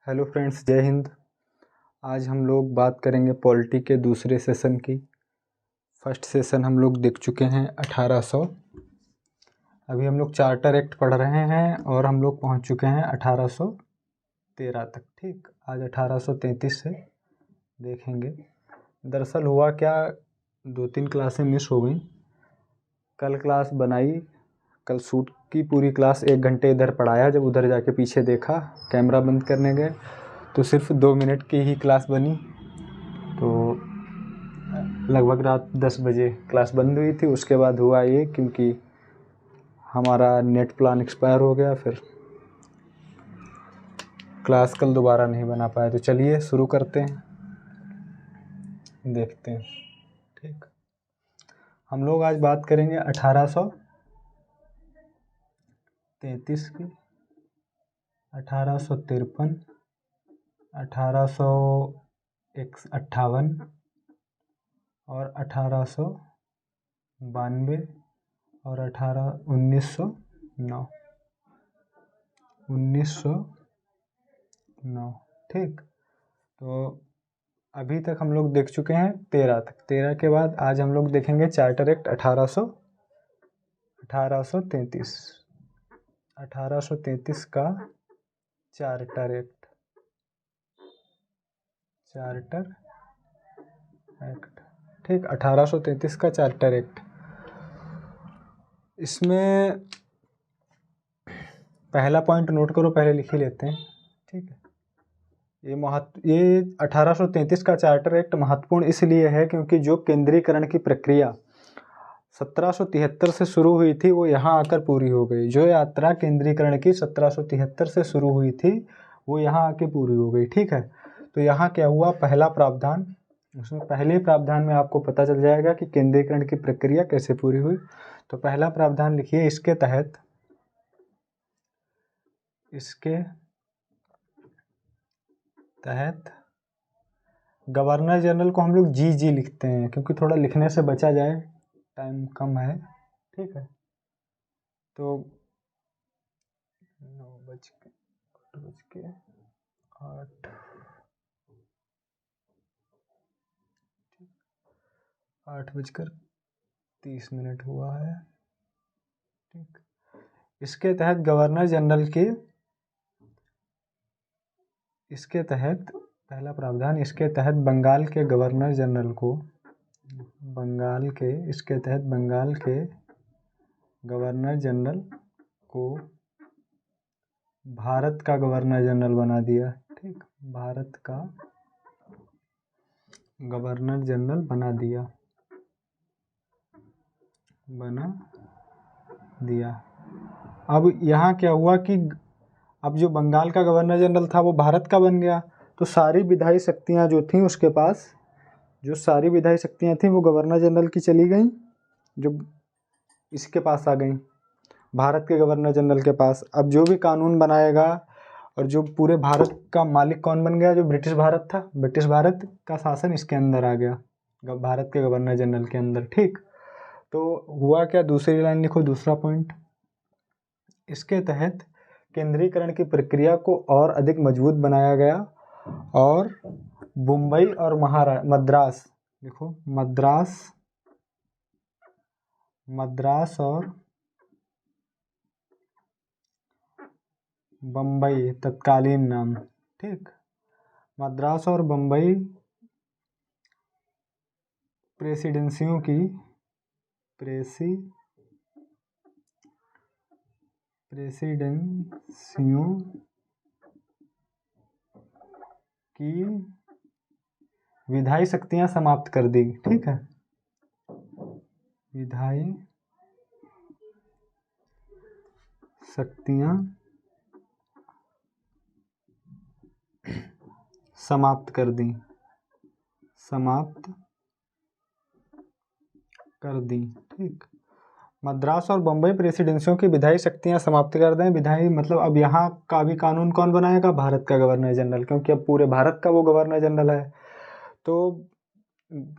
Hello friends, जय हिंद। आज हम लोग बात करेंगे पॉलिटी के दूसरे सेशन की। फर्स्ट सेशन हम लोग देख चुके हैं 1800। अभी हम लोग चार्टर एक्ट पढ़ रहे हैं और हम लोग पहुंच चुके हैं 1813 तक। ठीक, आज 1833 से देखेंगे। दरअसल हुआ क्या, 2-3 क्लासें मिस हो गई। कल क्लास बनाई, कल शूट की पूरी क्लास, 1 घंटे इधर पढ़ाया। जब उधर जाके पीछे देखा, कैमरा बंद करने गए तो सिर्फ 2 मिनट की ही क्लास बनी। तो लगभग रात 10 बजे क्लास बंद हुई थी। उसके बाद हुआ ये, क्योंकि हमारा नेट प्लान एक्सपायर हो गया, फिर क्लास कल दोबारा नहीं बना पाए। तो चलिए शुरू करते हैं, देखते हैं। ठीक, हम लोग आज बात करेंगे 1833 की, 1853, 1858 और 1892 और 1909। ठीक, तो अभी तक हम लोग देख चुके हैं 13 तक। 13 के बाद आज हम लोग देखेंगे चार्टर एक्ट 1833। 1833 का चार्टर एक्ट। ठीक, 1833 का चार्टर एक्ट। इसमें पहला पॉइंट नोट करो, पहले लिख ही लेते हैं। ठीक है, ये 1833 का चार्टर एक्ट महत्वपूर्ण इसलिए है क्योंकि जो केंद्रीकरण की प्रक्रिया 1773 से शुरू हुई थी वो यहाँ आकर पूरी हो गई। जो यात्रा केंद्रीकरण की 1773 से शुरू हुई थी वो यहाँ आके पूरी हो गई। ठीक है, तो यहाँ क्या हुआ, पहला प्रावधान, उसमें पहले प्रावधान में आपको पता चल जाएगा कि केंद्रीकरण की प्रक्रिया कैसे पूरी हुई। तो पहला प्रावधान लिखिए, इसके तहत गवर्नर जनरल को हम लोग जी लिखते हैं, क्योंकि थोड़ा लिखने से बचा जाए, टाइम कम है। ठीक है, तो 8:30 हुआ है। ठीक, इसके तहत गवर्नर जनरल के, इसके तहत पहला प्रावधान, इसके तहत बंगाल के गवर्नर जनरल को, इसके तहत बंगाल के गवर्नर जनरल को भारत का गवर्नर जनरल बना दिया। ठीक, भारत का गवर्नर जनरल बना दिया। अब यहाँ क्या हुआ कि अब जो बंगाल का गवर्नर जनरल था वो भारत का बन गया, तो सारी विधायी शक्तियाँ जो थीं उसके पास, जो सारी विधायी शक्तियाँ थीं वो गवर्नर जनरल की चली गईं, जो इसके पास आ गईं, भारत के गवर्नर जनरल के पास। अब जो भी कानून बनाएगा और जो पूरे भारत का मालिक कौन बन गया, जो ब्रिटिश भारत था, ब्रिटिश भारत का शासन इसके अंदर आ गया, भारत के गवर्नर जनरल के अंदर। ठीक, तो हुआ क्या, दूसरी लाइन लिखो, दूसरा पॉइंट, इसके तहत केंद्रीकरण की प्रक्रिया को और अधिक मजबूत बनाया गया और मुंबई और मद्रास लिखो, मद्रास और बम्बई तत्कालीन नाम। ठीक, मद्रास और बम्बई प्रेसिडेंसियों की विधायी शक्तियां समाप्त कर दी। ठीक है, विधायी शक्तियां समाप्त कर दी। ठीक, मद्रास और बम्बई प्रेसिडेंसियों की विधायी शक्तियां समाप्त कर दें। विधायी मतलब अब यहाँ का भी कानून कौन बनाएगा, भारत का गवर्नर जनरल, क्योंकि अब पूरे भारत का वो गवर्नर जनरल है। तो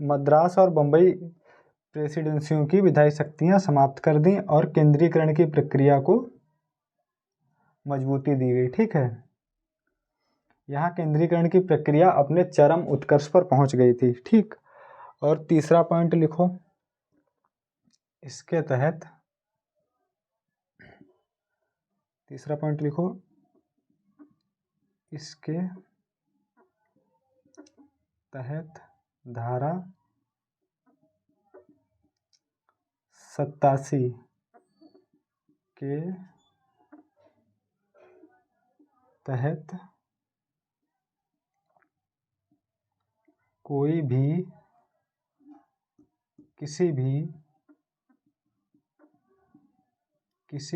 मद्रास और बम्बई प्रेसिडेंसियों की विधायी शक्तियां समाप्त कर दी और केंद्रीकरण की प्रक्रिया को मजबूती दी गई। ठीक है, यहाँ केंद्रीकरण की प्रक्रिया अपने चरम उत्कर्ष पर पहुंच गई थी। ठीक। और तीसरा पॉइंट लिखो, इसके तहत, तीसरा पॉइंट लिखो, इसके तहत धारा 87 के तहत कोई भी किसी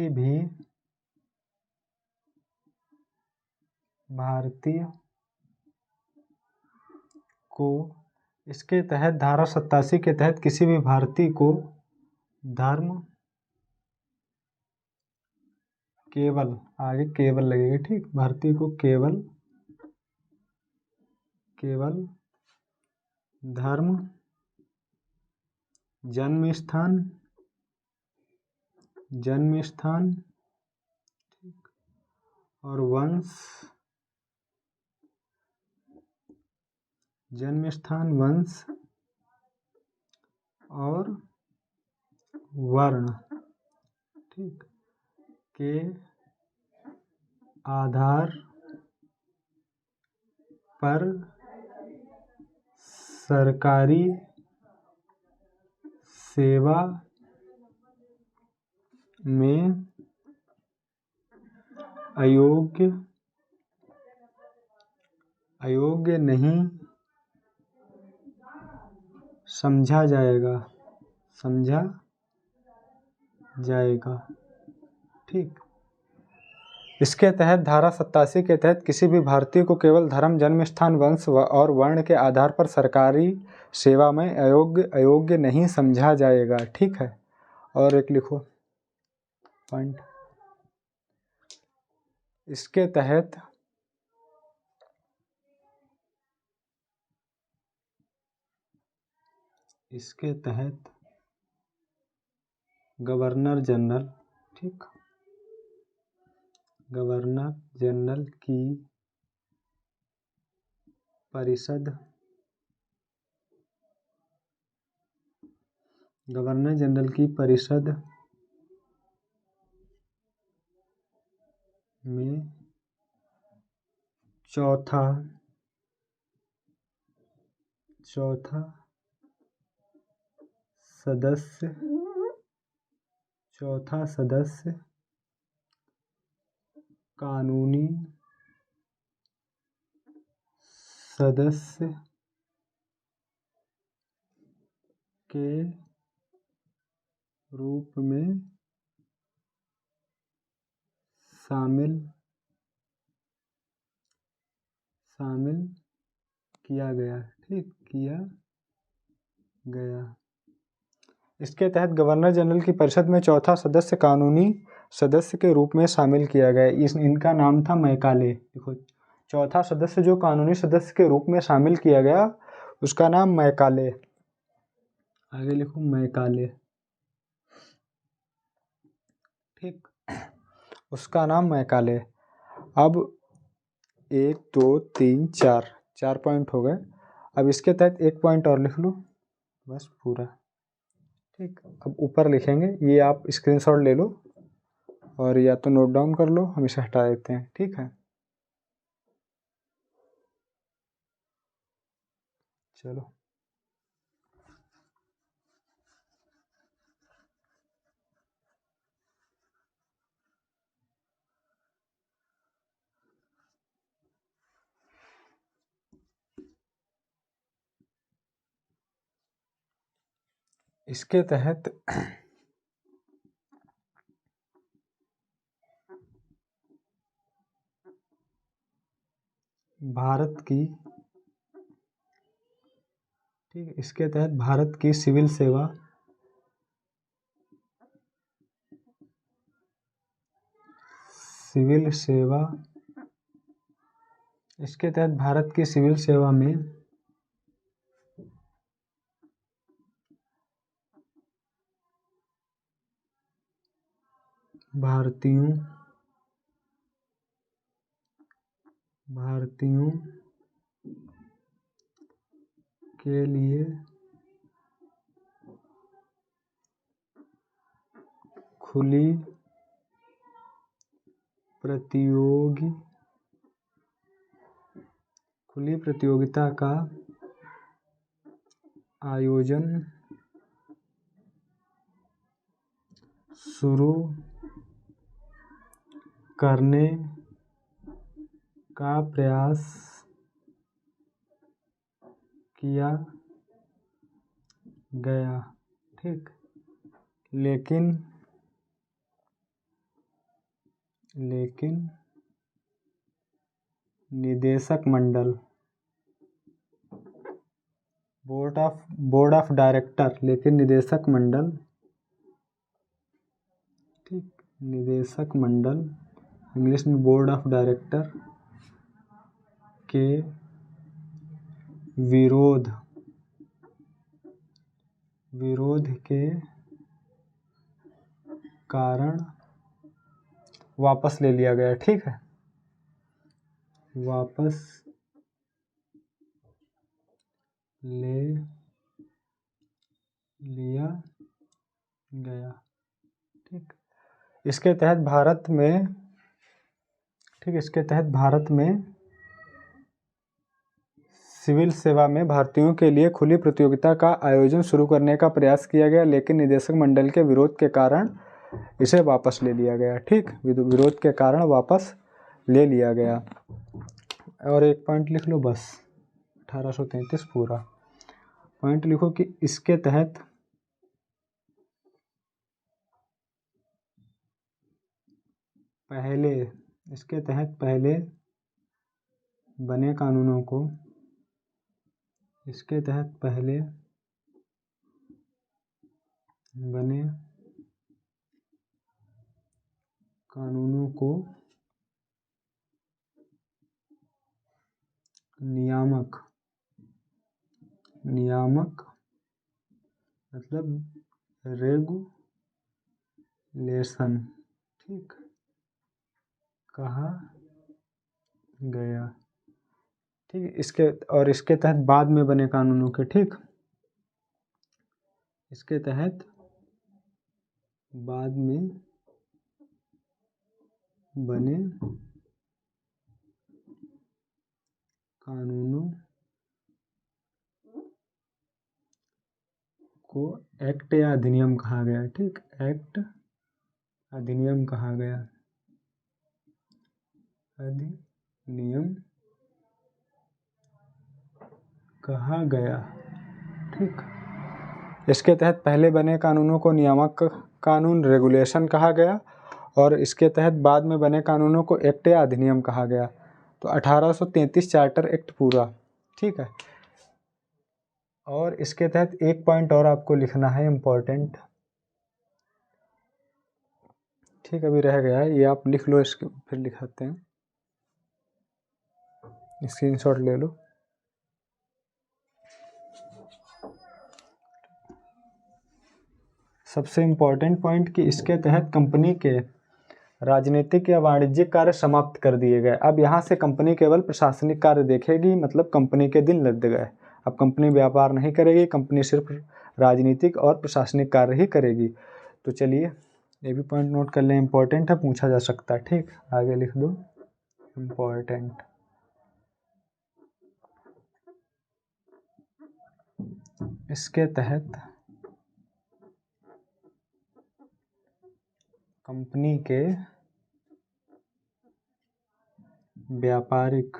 भी भारतीय को, इसके तहत धारा 87 के तहत किसी भी भारतीय को धर्म, केवल, आगे केवल लगेगा, ठीक, भारतीय को केवल धर्म, जन्म स्थान और वंश, जन्म स्थान, वंश और वर्ण, ठीक, के आधार पर सरकारी सेवा में अयोग्य नहीं समझा जाएगा, ठीक। इसके तहत धारा 87 के तहत किसी भी भारतीय को केवल धर्म, जन्म स्थान, वंश और वर्ण के आधार पर सरकारी सेवा में अयोग्य नहीं समझा जाएगा, ठीक है। और एक लिखो पॉइंट, इसके तहत गवर्नर जनरल, ठीक, गवर्नर जनरल की परिषद में चौथा सदस्य कानूनी सदस्य के रूप में शामिल किया गया, ठीक, किया गया। इसके तहत गवर्नर जनरल की परिषद में चौथा सदस्य कानूनी सदस्य के रूप में शामिल किया गया। इनका नाम था मैकाले। देखो, चौथा सदस्य जो कानूनी सदस्य के रूप में शामिल किया गया उसका नाम मैकाले, आगे लिखो मैकाले, ठीक, उसका नाम मैकाले। अब 1 2 3 4 पॉइंट हो गए। अब इसके तहत एक पॉइंट और लिख लो, बस पूरा, ठीक। अब ऊपर लिखेंगे, ये आप स्क्रीनशॉट ले लो और या तो नोट डाउन कर लो, हम इसे हटा देते हैं, ठीक है। चलो, इसके तहत भारत की, ठीक, इसके तहत भारत की सिविल सेवा इसके तहत भारत की सिविल सेवा में भारतीयों भारतीयों के लिए खुली प्रतियोगिता का आयोजन शुरू करने का प्रयास किया गया। ठीक, लेकिन निदेशक मंडल बोर्ड ऑफ डायरेक्टर, लेकिन निदेशक मंडल, ठीक, निदेशक मंडल इंग्लिश में बोर्ड ऑफ डायरेक्टर के विरोध के कारण वापस ले लिया गया। ठीक है, वापस ले लिया गया। ठीक, इसके तहत भारत में सिविल सेवा में भारतीयों के लिए खुली प्रतियोगिता का आयोजन शुरू करने का प्रयास किया गया, लेकिन निदेशक मंडल के विरोध के कारण इसे वापस ले लिया गया। ठीक, विरोध के कारण वापस ले लिया गया। और एक पॉइंट लिख लो बस, 1833 पूरा पॉइंट लिखो कि इसके तहत पहले बने कानूनों को नियामक मतलब रेगुलेशन, ठीक, कहा गया। ठीक, इसके तहत बाद में बने कानूनों के, ठीक, इसके तहत बाद में बने कानूनों को एक्ट या अधिनियम कहा गया। ठीक, एक्ट, अधिनियम कहा गया, अधिनियम कहा गया। ठीक, इसके तहत पहले बने कानूनों को नियामक कानून, रेगुलेशन कहा गया, और इसके तहत बाद में बने कानूनों को एक्ट या अधिनियम कहा गया। तो 1833 चार्टर एक्ट पूरा। ठीक है, और इसके तहत एक पॉइंट और आपको लिखना है इम्पोर्टेंट। ठीक, अभी रह गया है, ये आप लिख लो, इसके फिर लिखाते हैं, स्क्रीनशॉट ले लो। सबसे इम्पोर्टेंट पॉइंट कि इसके तहत कंपनी के राजनीतिक या वाणिज्यिक कार्य समाप्त कर दिए गए। अब यहाँ से कंपनी केवल प्रशासनिक कार्य देखेगी, मतलब कंपनी के दिन लग गए। अब कंपनी व्यापार नहीं करेगी, कंपनी सिर्फ राजनीतिक और प्रशासनिक कार्य ही करेगी। तो चलिए ये भी पॉइंट नोट कर लें, इम्पोर्टेंट है, पूछा जा सकता है। ठीक, आगे लिख दो इम्पोर्टेंट। इसके तहत कंपनी के व्यापारिक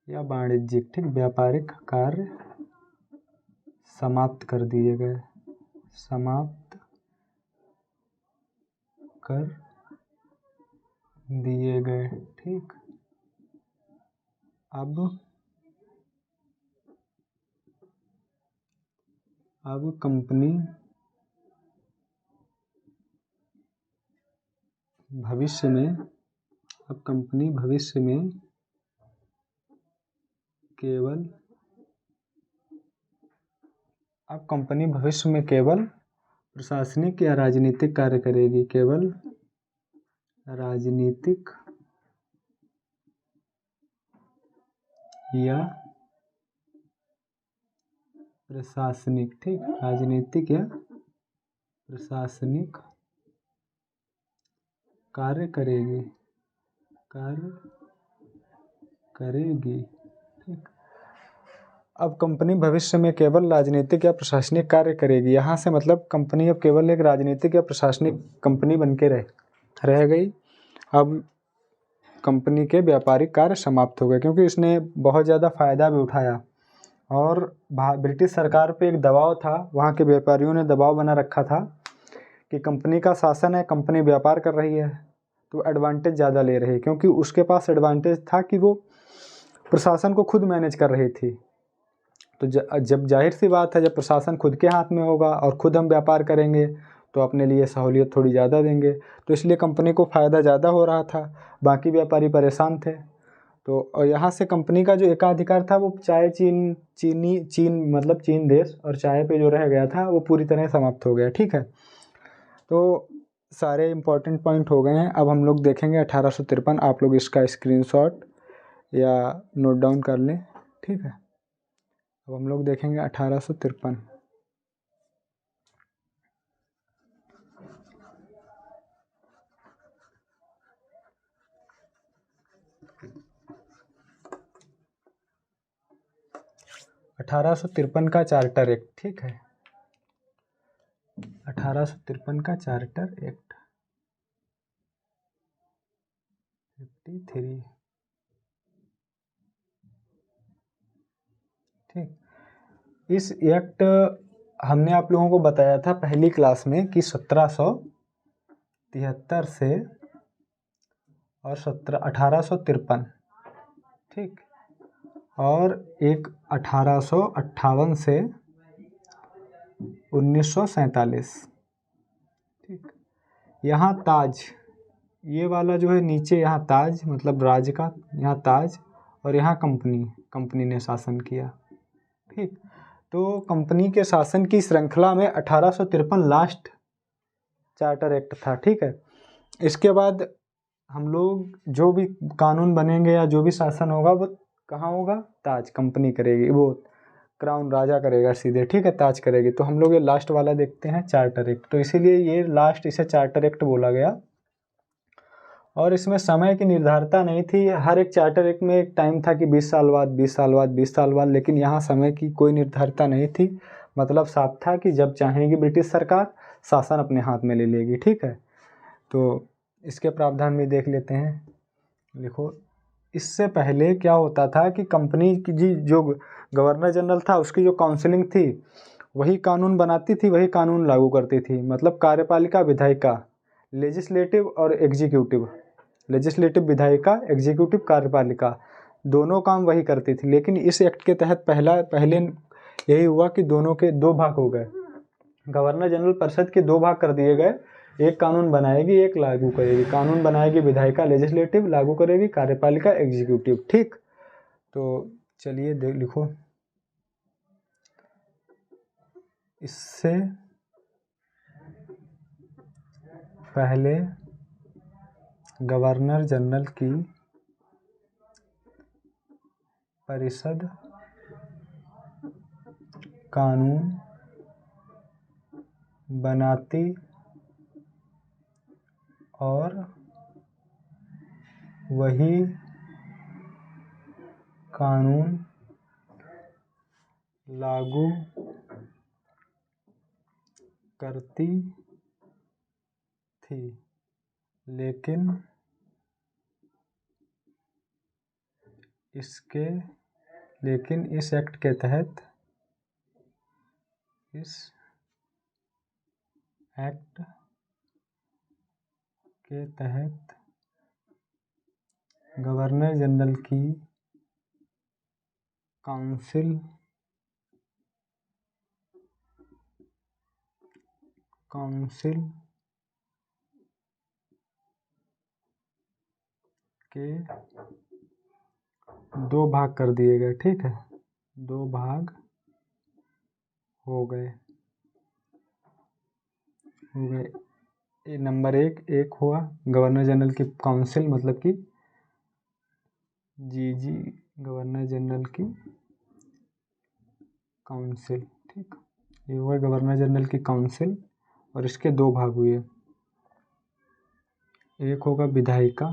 या वाणिज्यिक, ठीक, व्यापारिक कार्य समाप्त कर दिए गए, समाप्त कर दिए गए। ठीक, अब कंपनी भविष्य में केवल प्रशासनिक या राजनीतिक कार्य करेगी, केवल राजनीतिक या प्रशासनिक, ठीक, राजनीतिक या प्रशासनिक कार्य करेगी, ठीक। अब कंपनी भविष्य में केवल राजनीतिक या प्रशासनिक कार्य करेगी, यहाँ से मतलब कंपनी अब केवल एक राजनीतिक या प्रशासनिक कंपनी बन के रह गई। अब कंपनी के व्यापारिक कार्य समाप्त हो गए, क्योंकि इसने बहुत ज़्यादा फायदा भी उठाया और ब्रिटिश सरकार पे एक दबाव था, वहाँ के व्यापारियों ने दबाव बना रखा था कि कंपनी का शासन है, कंपनी व्यापार कर रही है तो एडवांटेज ज़्यादा ले रही है, क्योंकि उसके पास एडवांटेज था कि वो प्रशासन को खुद मैनेज कर रही थी। तो जब जाहिर सी बात है, जब प्रशासन खुद के हाथ में होगा और खुद हम व्यापार करेंगे तो अपने लिए सहूलियत थोड़ी ज़्यादा देंगे, तो इसलिए कंपनी को फ़ायदा ज़्यादा हो रहा था, बाकी व्यापारी परेशान थे। तो और यहाँ से कंपनी का जो एकाधिकार था वो चाय चीन मतलब चीन देश और चाय पे जो रह गया था वो पूरी तरह समाप्त हो गया, ठीक है। तो सारे इम्पोर्टेंट पॉइंट हो गए हैं। अब हम लोग देखेंगे 1853, आप लोग इसका स्क्रीनशॉट या नोट डाउन कर लें, ठीक है। अब हम लोग देखेंगे 1853। का चार्टर एक्ट, ठीक है, 1853 का चार्टर एक्ट 53, ठीक। इस एक्ट हमने आप लोगों को बताया था पहली क्लास में कि 1773 से और 1853, ठीक, और एक 1858 से 1947, ठीक। यहाँ ताज, ये वाला जो है नीचे, यहाँ ताज मतलब राज का, यहाँ ताज, और यहाँ कंपनी ने शासन किया, ठीक। तो कंपनी के शासन की श्रृंखला में 1853 लास्ट चार्टर एक्ट था, ठीक है। इसके बाद हम लोग जो भी कानून बनेंगे या जो भी शासन होगा वो कहाँ होगा, ताज कंपनी करेगी, वो क्राउन राजा करेगा सीधे, ठीक है, ताज करेगी। तो हम लोग ये लास्ट वाला देखते हैं, चार्टर एक्ट, तो इसीलिए ये लास्ट, इसे चार्टर एक्ट बोला गया। और इसमें समय की निर्धारता नहीं थी, हर एक चार्टर एक्ट में एक टाइम था कि 20 साल बाद 20 साल बाद 20 साल बाद, लेकिन यहाँ समय की कोई निर्धारता नहीं थी। मतलब साफ था कि जब चाहेगी ब्रिटिश सरकार शासन अपने हाथ में ले लेगी, ठीक है। तो इसके प्रावधान भी देख लेते हैं, लिखो। इससे पहले क्या होता था कि कंपनी की जो गवर्नर जनरल था उसकी जो काउंसिलिंग थी वही कानून बनाती थी, वही कानून लागू करती थी। मतलब कार्यपालिका, विधायिका, लेजिस्लेटिव और एग्जीक्यूटिव, लेजिस्लेटिव विधायिका, एग्जीक्यूटिव कार्यपालिका, दोनों काम वही करती थी। लेकिन इस एक्ट के तहत पहले यही हुआ कि दोनों के दो भाग हो गए, गवर्नर जनरल परिषद के दो भाग कर दिए गए, एक कानून बनाएगी, एक लागू करेगी। कानून बनाएगी विधायिका लेजिस्लेटिव, लागू करेगी कार्यपालिका एग्जीक्यूटिव, ठीक। तो चलिए लिखो। इससे पहले गवर्नर जनरल की परिषद कानून बनाती और वही कानून लागू करती थी। लेकिन इस एक्ट के तहत, इस एक्ट के तहत गवर्नर जनरल की काउंसिल के दो भाग कर दिए गए, ठीक है, दो भाग हो गए। नंबर एक हुआ गवर्नर जनरल की काउंसिल, मतलब कि गवर्नर जनरल की काउंसिल, ठीक। ये हुआ गवर्नर जनरल की काउंसिल और इसके दो भाग हुए, एक होगा विधायिका,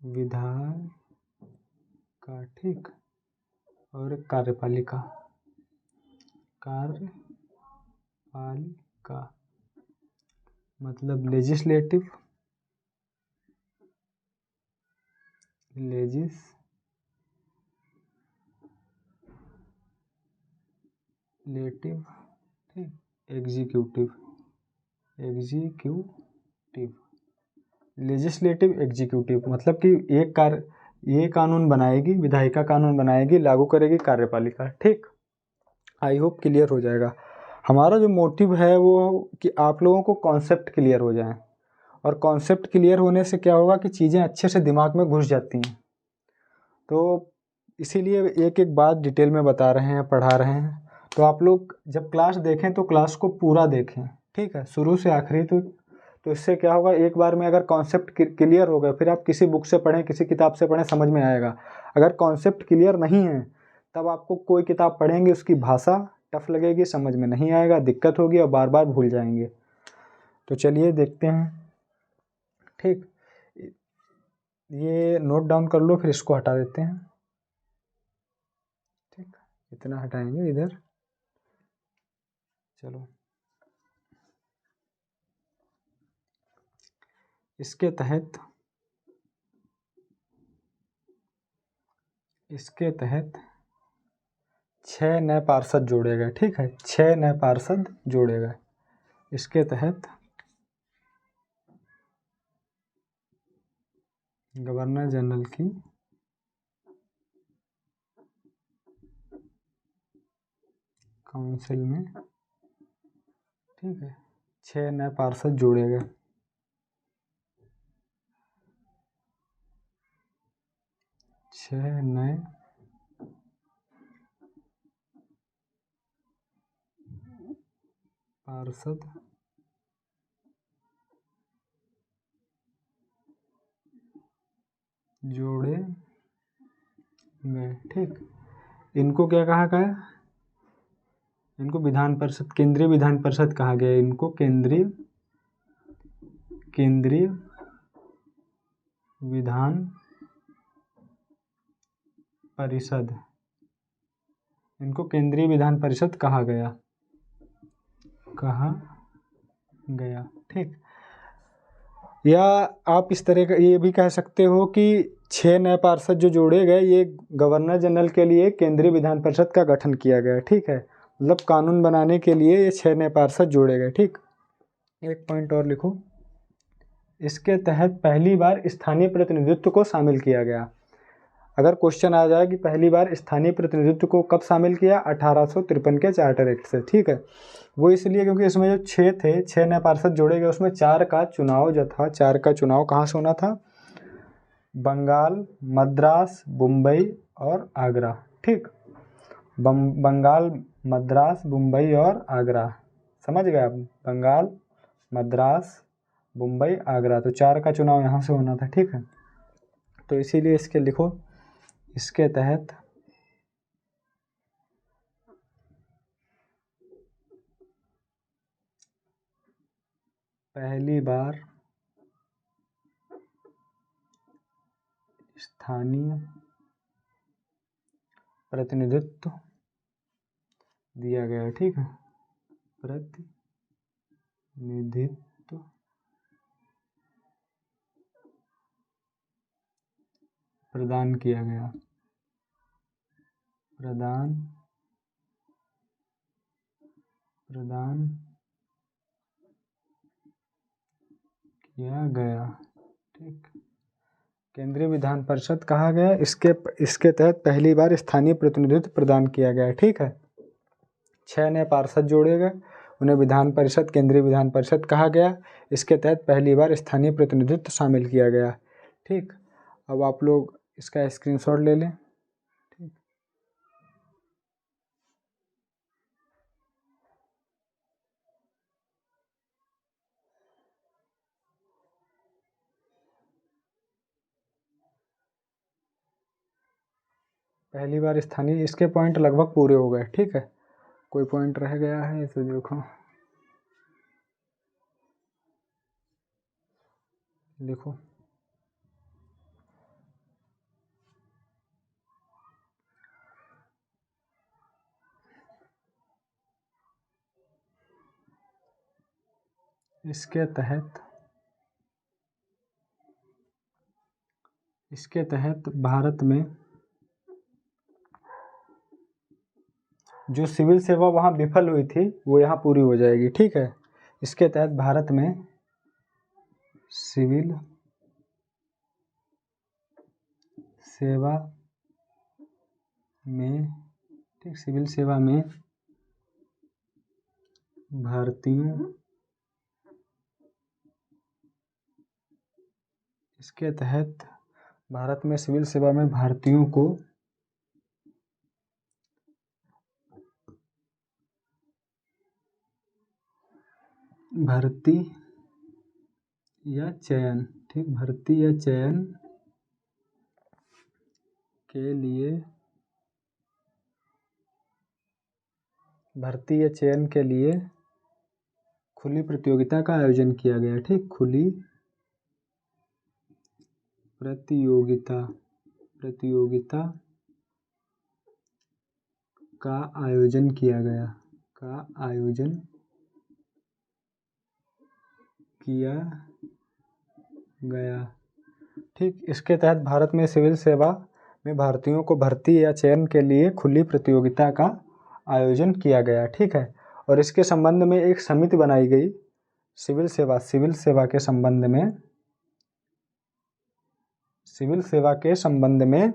विधायिका, ठीक, और एक कार्यपालिका, कार्यपालिका मतलब लेजिस्लेटिव, लेजिस्लेटिव, ठीक, एग्जीक्यूटिव, लेजिस्लेटिव एग्जीक्यूटिव मतलब कि एक ये कानून बनाएगी विधायिका, कानून बनाएगी, लागू करेगी कार्यपालिका, ठीक। आई होप क्लियर हो जाएगा। हमारा जो मोटिव है वो कि आप लोगों को कॉन्सेप्ट क्लियर हो जाए, और कॉन्सेप्ट क्लियर होने से क्या होगा कि चीज़ें अच्छे से दिमाग में घुस जाती हैं। तो इसीलिए एक एक बात डिटेल में बता रहे हैं, पढ़ा रहे हैं। तो आप लोग जब क्लास देखें तो क्लास को पूरा देखें, ठीक है, शुरू से आखिरी। तो इससे क्या होगा, एक बार में अगर कॉन्सेप्ट क्लियर हो गए, फिर आप किसी बुक से पढ़ें, किसी किताब से पढ़ें, समझ में आएगा। अगर कॉन्सेप्ट क्लियर नहीं है तब आपको कोई किताब पढ़ेंगे, उसकी भाषा टफ लगेगी, समझ में नहीं आएगा, दिक्कत होगी और बार बार भूल जाएंगे। तो चलिए देखते हैं, ठीक। ये नोट डाउन कर लो, फिर इसको हटा देते हैं, ठीक। इतना हटाएंगे इधर, चलो। इसके तहत 6 नए पार्षद जोड़े गए, ठीक है, 6 नए पार्षद जोड़े गए। इसके तहत गवर्नर जनरल की काउंसिल में, ठीक है, 6 नए पार्षद जोड़े गए। 6 नए पार्षद जोड़े गए, ठीक। इनको क्या कहा गया, इनको विधान परिषद, केंद्रीय विधान परिषद कहा गया। इनको केंद्रीय विधान परिषद, इनको केंद्रीय विधान परिषद कहा गया, ठीक। या आप इस तरह का ये भी कह सकते हो कि 6 नए पार्षद जो जोड़े गए, ये गवर्नर जनरल के लिए केंद्रीय विधान परिषद का गठन किया गया, ठीक है। मतलब कानून बनाने के लिए ये 6 नए पार्षद जोड़े गए, ठीक। एक पॉइंट और लिखो, इसके तहत पहली बार स्थानीय प्रतिनिधित्व को शामिल किया गया। अगर क्वेश्चन आ जाए कि पहली बार स्थानीय प्रतिनिधित्व को कब शामिल किया, 1853 के चार्टर एक्ट से, ठीक है। वो इसलिए क्योंकि इसमें जो 6 थे, 6 नए पार्षद जोड़े गए, उसमें 4 का चुनाव जो था, 4 का चुनाव कहाँ से होना था, बंगाल, मद्रास, मुंबई और आगरा, ठीक। बंगाल, मद्रास, मुंबई और आगरा, समझ गए आप, बंगाल, मद्रास, मुंबई, आगरा। तो 4 का चुनाव यहाँ से होना था, ठीक है। तो इसीलिए इसके लिखो, इसके तहत पहली बार स्थानीय प्रतिनिधित्व दिया गया, ठीक है, प्रतिनिधित्व प्रदान किया गया, प्रदान किया गया, ठीक। केंद्रीय विधान परिषद कहा गया, इसके तहत पहली बार स्थानीय प्रतिनिधित्व प्रदान किया गया, ठीक है। 6 नए पार्षद जोड़े गए, उन्हें विधान परिषद, केंद्रीय विधान परिषद कहा गया। इसके तहत पहली बार स्थानीय प्रतिनिधित्व शामिल किया गया, ठीक। अब आप लोग इसका स्क्रीनशॉट ले लें, ठीक। पहली बार स्थानीय, इसके पॉइंट लगभग पूरे हो गए। ठीक है, कोई पॉइंट रह गया है तो देखो, देखो इसके तहत भारत में जो सिविल सेवा वहाँ विफल हुई थी वो यहाँ पूरी हो जाएगी। ठीक है, इसके तहत भारत में सिविल सेवा में, ठीक, सिविल सेवा में भारतीयों, इसके तहत भारत में सिविल सेवा में भारतीयों को भर्ती या चयन, ठीक, भर्ती या चयन के लिए, भर्ती या चयन के लिए खुली प्रतियोगिता का आयोजन किया गया। ठीक, खुली प्रतियोगिता का आयोजन किया गया, ठीक, इसके तहत भारत में सिविल सेवा में भारतीयों को भर्ती या चयन के लिए खुली प्रतियोगिता का आयोजन किया गया। ठीक है, और इसके संबंध में एक समिति बनाई गई, सिविल सेवा के संबंध में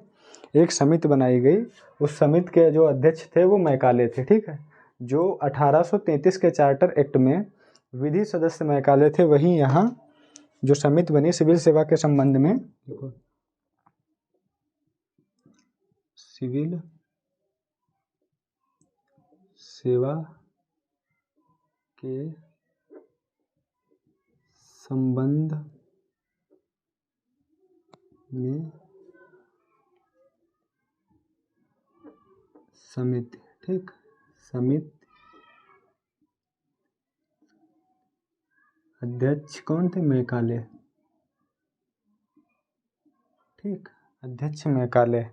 एक समिति बनाई गई। उस समिति के जो अध्यक्ष थे वो मैकाले थे। ठीक है, जो 1833 के चार्टर एक्ट में विधि सदस्य मैकाले थे, वहीं यहाँ जो समिति बनी सिविल सेवा के संबंध में, देखो, सिविल सेवा के संबंध में समिति, ठीक, समिति अध्यक्ष कौन थे? मैकाले। ठीक, अध्यक्ष मैकाले।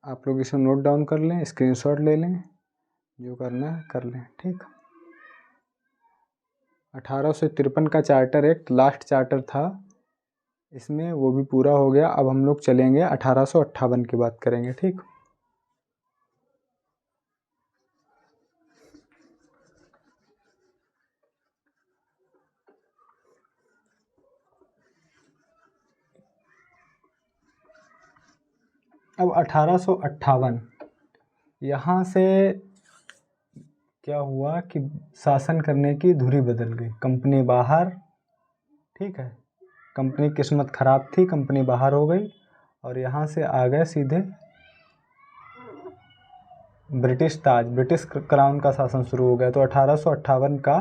आप लोग इसे नोट डाउन कर लें, स्क्रीनशॉट ले लें, जो करना है कर लें। ठीक, 1853 का चार्टर एक्ट लास्ट चार्टर था, इसमें वो भी पूरा हो गया। अब हम लोग चलेंगे 1858 की बात करेंगे। ठीक, अब 1858 यहाँ से क्या हुआ कि शासन करने की धुरी बदल गई, कंपनी बाहर। ठीक है, कंपनी किस्मत खराब थी, कंपनी बाहर हो गई और यहाँ से आ गए सीधे ब्रिटिश क्राउन का शासन शुरू हो गया। तो 1858 का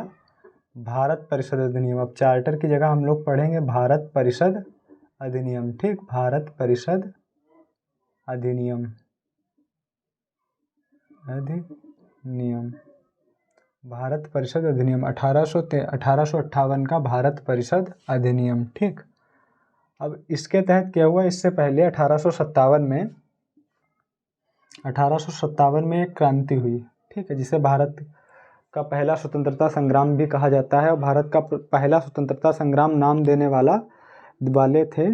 भारत परिषद अधिनियम, अब चार्टर की जगह हम लोग पढ़ेंगे भारत परिषद अधिनियम। ठीक, भारत परिषद अधिनियम, भारत परिषद अधिनियम 1858 का भारत परिषद अधिनियम। ठीक, अब इसके तहत क्या हुआ, इससे पहले 1857 में एक क्रांति हुई। ठीक है, जिसे भारत का पहला स्वतंत्रता संग्राम भी कहा जाता है। और भारत का पहला स्वतंत्रता संग्राम नाम देने वाले थे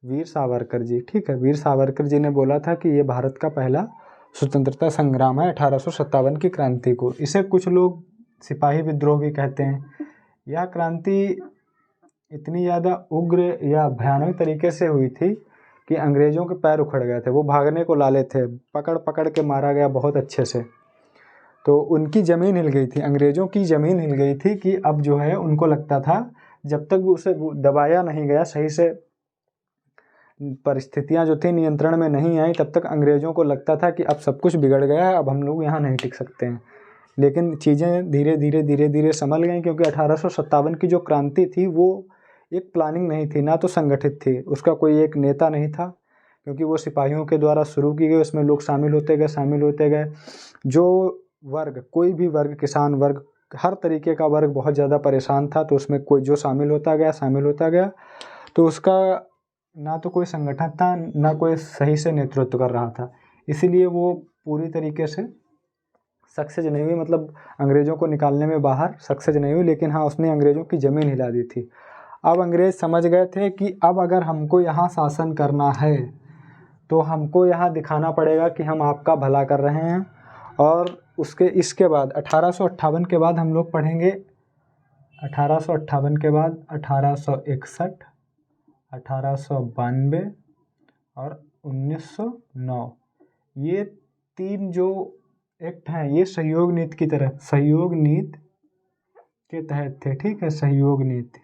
वीर सावरकर जी। ठीक है, वीर सावरकर जी ने बोला था कि ये भारत का पहला स्वतंत्रता संग्राम है 1857 की क्रांति को। इसे कुछ लोग सिपाही विद्रोह भी कहते हैं। यह क्रांति इतनी ज़्यादा उग्र या भयानक तरीके से हुई थी कि अंग्रेज़ों के पैर उखड़ गए थे, वो भागने को लाले थे, पकड़ पकड़ के मारा गया बहुत अच्छे से। तो उनकी ज़मीन हिल गई थी, अंग्रेज़ों की ज़मीन हिल गई थी कि अब जो है उनको लगता था जब तक उसे दबाया नहीं गया, सही से परिस्थितियां जो थी नियंत्रण में नहीं आई, तब तक अंग्रेज़ों को लगता था कि अब सब कुछ बिगड़ गया है, अब हम लोग यहाँ नहीं टिक सकते हैं। लेकिन चीज़ें धीरे धीरे संभल गई, क्योंकि 1857 की जो क्रांति थी वो एक प्लानिंग नहीं थी, ना तो संगठित थी, उसका कोई एक नेता नहीं था, क्योंकि वो सिपाहियों के द्वारा शुरू की गई, उसमें लोग शामिल होते गए। जो वर्ग, कोई भी वर्ग, किसान वर्ग, हर तरीके का वर्ग बहुत ज़्यादा परेशान था, तो उसमें कोई जो शामिल होता गया, तो उसका ना तो कोई संगठन था, ना कोई सही से नेतृत्व कर रहा था, इसीलिए वो पूरी तरीके से सक्सेस नहीं हुई, मतलब अंग्रेज़ों को निकालने में बाहर सक्सेस नहीं हुई, लेकिन हाँ उसने अंग्रेज़ों की ज़मीन हिला दी थी। अब अंग्रेज़ समझ गए थे कि अब अगर हमको यहाँ शासन करना है तो हमको यहाँ दिखाना पड़ेगा कि हम आपका भला कर रहे हैं। और इसके बाद 1858 के बाद हम लोग पढ़ेंगे, 1858 के बाद 1861, 1892 और 1909, ये 3 जो एक्ट हैं ये सहयोग नीति के तहत थे। ठीक है, सहयोग नीति।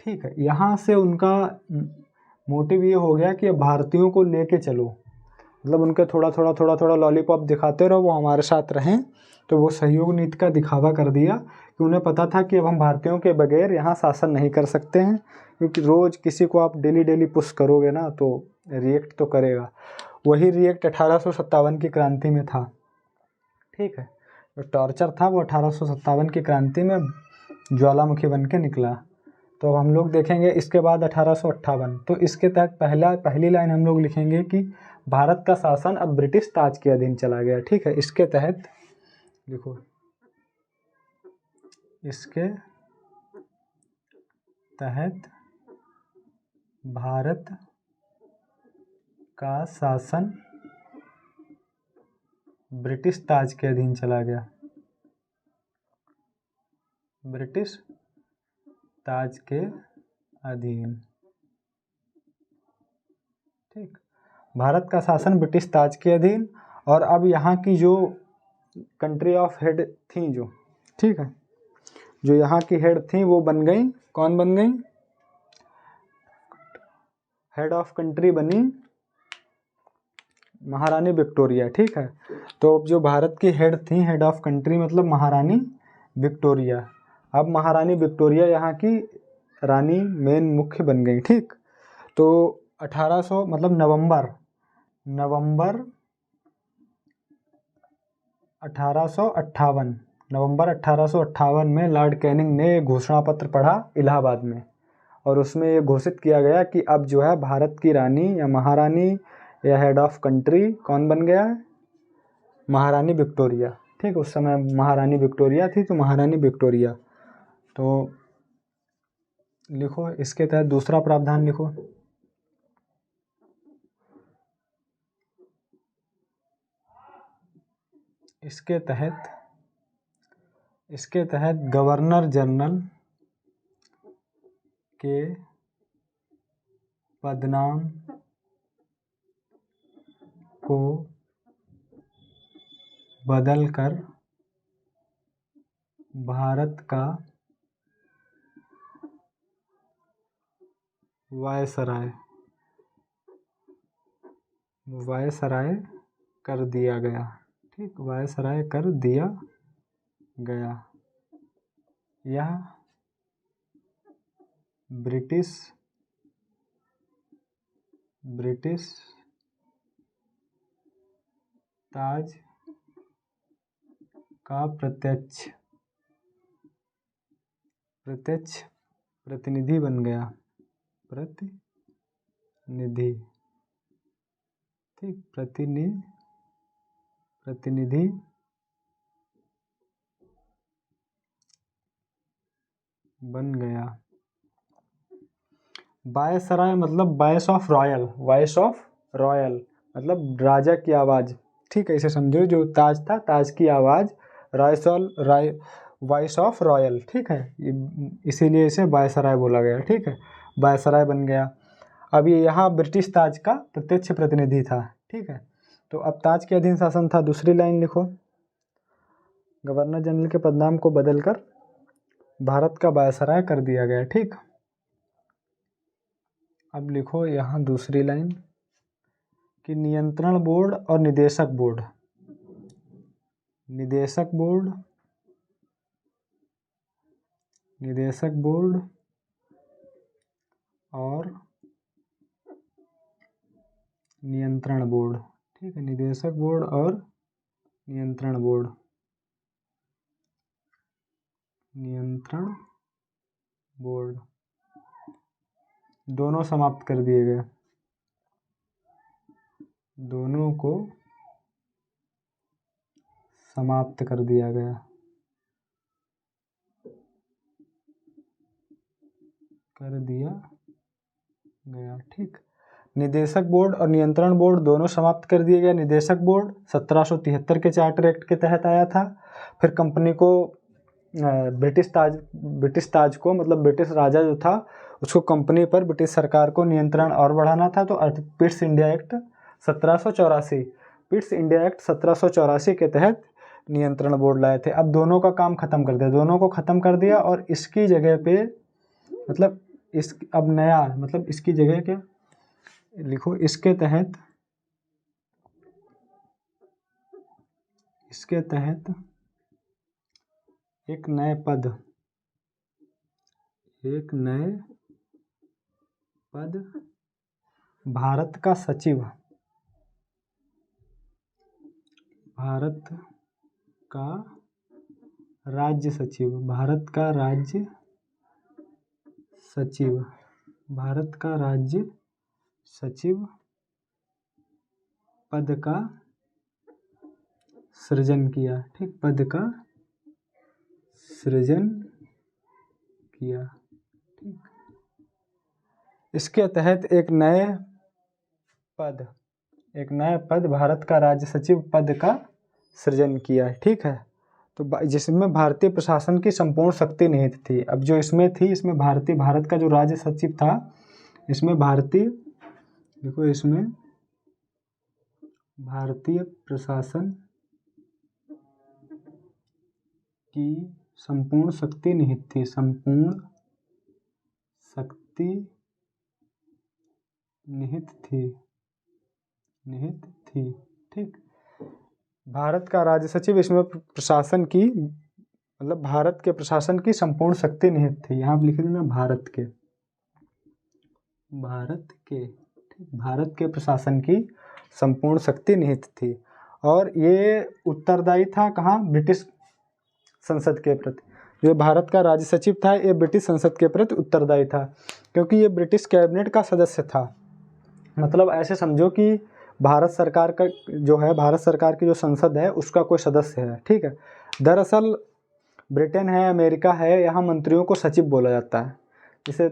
ठीक है, यहाँ से उनका मोटिव ये हो गया कि अब भारतीयों को लेके चलो, मतलब उनके थोड़ा थोड़ा लॉलीपॉप दिखाते रहो, वो हमारे साथ रहें। तो वो सहयोग नीति का दिखावा कर दिया कि उन्हें पता था कि अब हम भारतीयों के बगैर यहाँ शासन नहीं कर सकते हैं, क्योंकि रोज़ किसी को आप डेली पुश करोगे ना तो रिएक्ट तो करेगा। वही रिएक्ट 1857 की क्रांति में था। ठीक है, जो टॉर्चर था वो 1857 की क्रांति में ज्वालामुखी बन के निकला। तो हम लोग देखेंगे इसके बाद 1858, तो इसके तहत पहली लाइन हम लोग लिखेंगे कि भारत का शासन अब ब्रिटिश ताज के अधीन चला गया। ठीक है, इसके तहत देखो, इसके तहत भारत का शासन ब्रिटिश ताज के अधीन चला गया, ब्रिटिश ताज के अधीन। ठीक, भारत का शासन ब्रिटिश ताज के अधीन। और अब यहाँ की जो कंट्री ऑफ हेड थी जो, ठीक है, जो यहाँ की हेड थी वो बन गई, कौन बन गई? हेड ऑफ कंट्री बनी महारानी विक्टोरिया। ठीक है, तो अब जो भारत की हेड थी, हेड ऑफ कंट्री मतलब महारानी विक्टोरिया। अब महारानी विक्टोरिया यहाँ की रानी मेन मुख्य बन गई। ठीक, तो 1800 मतलब नवंबर 1858 में लॉर्ड कैनिंग ने घोषणा पत्र पढ़ा इलाहाबाद में, और उसमें ये घोषित किया गया कि अब जो है भारत की रानी या महारानी या हेड ऑफ कंट्री कौन बन गया है? महारानी विक्टोरिया। ठीक, उस समय महारानी विक्टोरिया थी, तो महारानी विक्टोरिया। तो लिखो, इसके तहत दूसरा प्रावधान लिखो, इसके तहत गवर्नर जनरल के पदनाम को बदलकर भारत का वायसराय कर दिया गया। ठीक, वायसराय कर दिया गया। यह ब्रिटिश ताज का प्रत्यक्ष प्रतिनिधि बन गया, प्रतिनिधि। ठीक, प्रतिनिधि बन गया। वायसराय मतलब वॉइस ऑफ रॉयल मतलब राजा की आवाज़। ठीक है, इसे समझो, जो ताज था, ताज की आवाज़, वॉइस ऑफ रॉयल। ठीक है, इसीलिए इसे वायसराय बोला गया। ठीक है, वायसराय बन गया। अब ये यहाँ ब्रिटिश ताज का प्रत्यक्ष प्रतिनिधि था। ठीक है, तो अब ताज के अधीन शासन था। दूसरी लाइन लिखो, गवर्नर जनरल के पदनाम को बदलकर भारत का वायसराय कर दिया गया। ठीक, अब लिखो यहाँ दूसरी लाइन कि नियंत्रण बोर्ड और निदेशक बोर्ड निदेशक बोर्ड और नियंत्रण बोर्ड। ठीक है, निदेशक बोर्ड और नियंत्रण बोर्ड, नियंत्रण बोर्ड दोनों समाप्त कर दिए गए, दोनों को समाप्त कर दिया गया, कर दिया गया। ठीक, निदेशक बोर्ड और नियंत्रण बोर्ड दोनों समाप्त कर दिए गए। निदेशक बोर्ड 1773 के चार्टर एक्ट के तहत आया था। फिर कंपनी को ब्रिटिश ताज को, मतलब ब्रिटिश राजा जो था उसको कंपनी पर ब्रिटिश सरकार को नियंत्रण और बढ़ाना था। तो Pitt's India act 1784, Pitt's India act 1784 के तहत नियंत्रण बोर्ड लाए थे। अब दोनों का काम खत्म कर दिया, दोनों को खत्म कर दिया और इसकी जगह पे, मतलब इस अब नया, मतलब इसकी जगह क्या लिखो, इसके तहत एक नए पद, भारत का सचिव, भारत का राज्य सचिव, भारत का राज्य सचिव, भारत का राज्य सचिव पद का सृजन किया। ठीक, पद का सृजन किया। ठीक, इसके तहत एक नए पद भारत का राज्य सचिव पद का सृजन किया। ठीक है, तो जिसमें भारतीय प्रशासन की संपूर्ण शक्ति निहित थी। अब जो इसमें थी, इसमें भारत का जो राज्य सचिव था, इसमें देखो इसमें भारतीय प्रशासन की संपूर्ण शक्ति निहित थी, संपूर्ण शक्ति निहित थी। ठीक, भारत का राज्य सचिव, इसमें प्रशासन की, मतलब भारत के प्रशासन की संपूर्ण शक्ति निहित थी। यहाँ पर लिख देना भारत के प्रशासन की संपूर्ण शक्ति निहित थी। और ये उत्तरदायी था कहाँ, ब्रिटिश संसद के प्रति। जो भारत का राज्य सचिव था, ये ब्रिटिश संसद के प्रति उत्तरदायी था, क्योंकि ये ब्रिटिश कैबिनेट का सदस्य था। मतलब ऐसे समझो कि भारत सरकार का जो है, भारत सरकार की जो संसद है उसका कोई सदस्य है। ठीक है, दरअसल ब्रिटेन है, अमेरिका है, यहाँ मंत्रियों को सचिव बोला जाता है। जैसे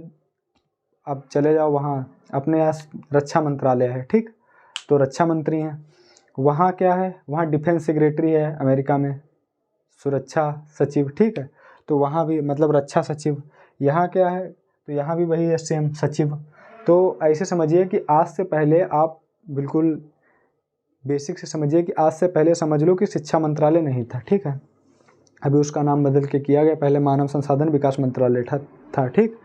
अब चले जाओ वहाँ, अपने यहाँ रक्षा मंत्रालय है। ठीक, तो रक्षा मंत्री हैं। वहाँ क्या है, वहाँ डिफेंस सेक्रेटरी है अमेरिका में, सुरक्षा सचिव। ठीक है, तो वहाँ भी मतलब रक्षा सचिव। यहाँ क्या है, तो यहाँ भी वही है, सेम सचिव। तो ऐसे समझिए कि आज से पहले, आप बिल्कुल बेसिक से समझिए कि आज से पहले समझ लो कि शिक्षा मंत्रालय नहीं था। ठीक है, अभी उसका नाम बदल के किया गया, पहले मानव संसाधन विकास मंत्रालय था। ठीक,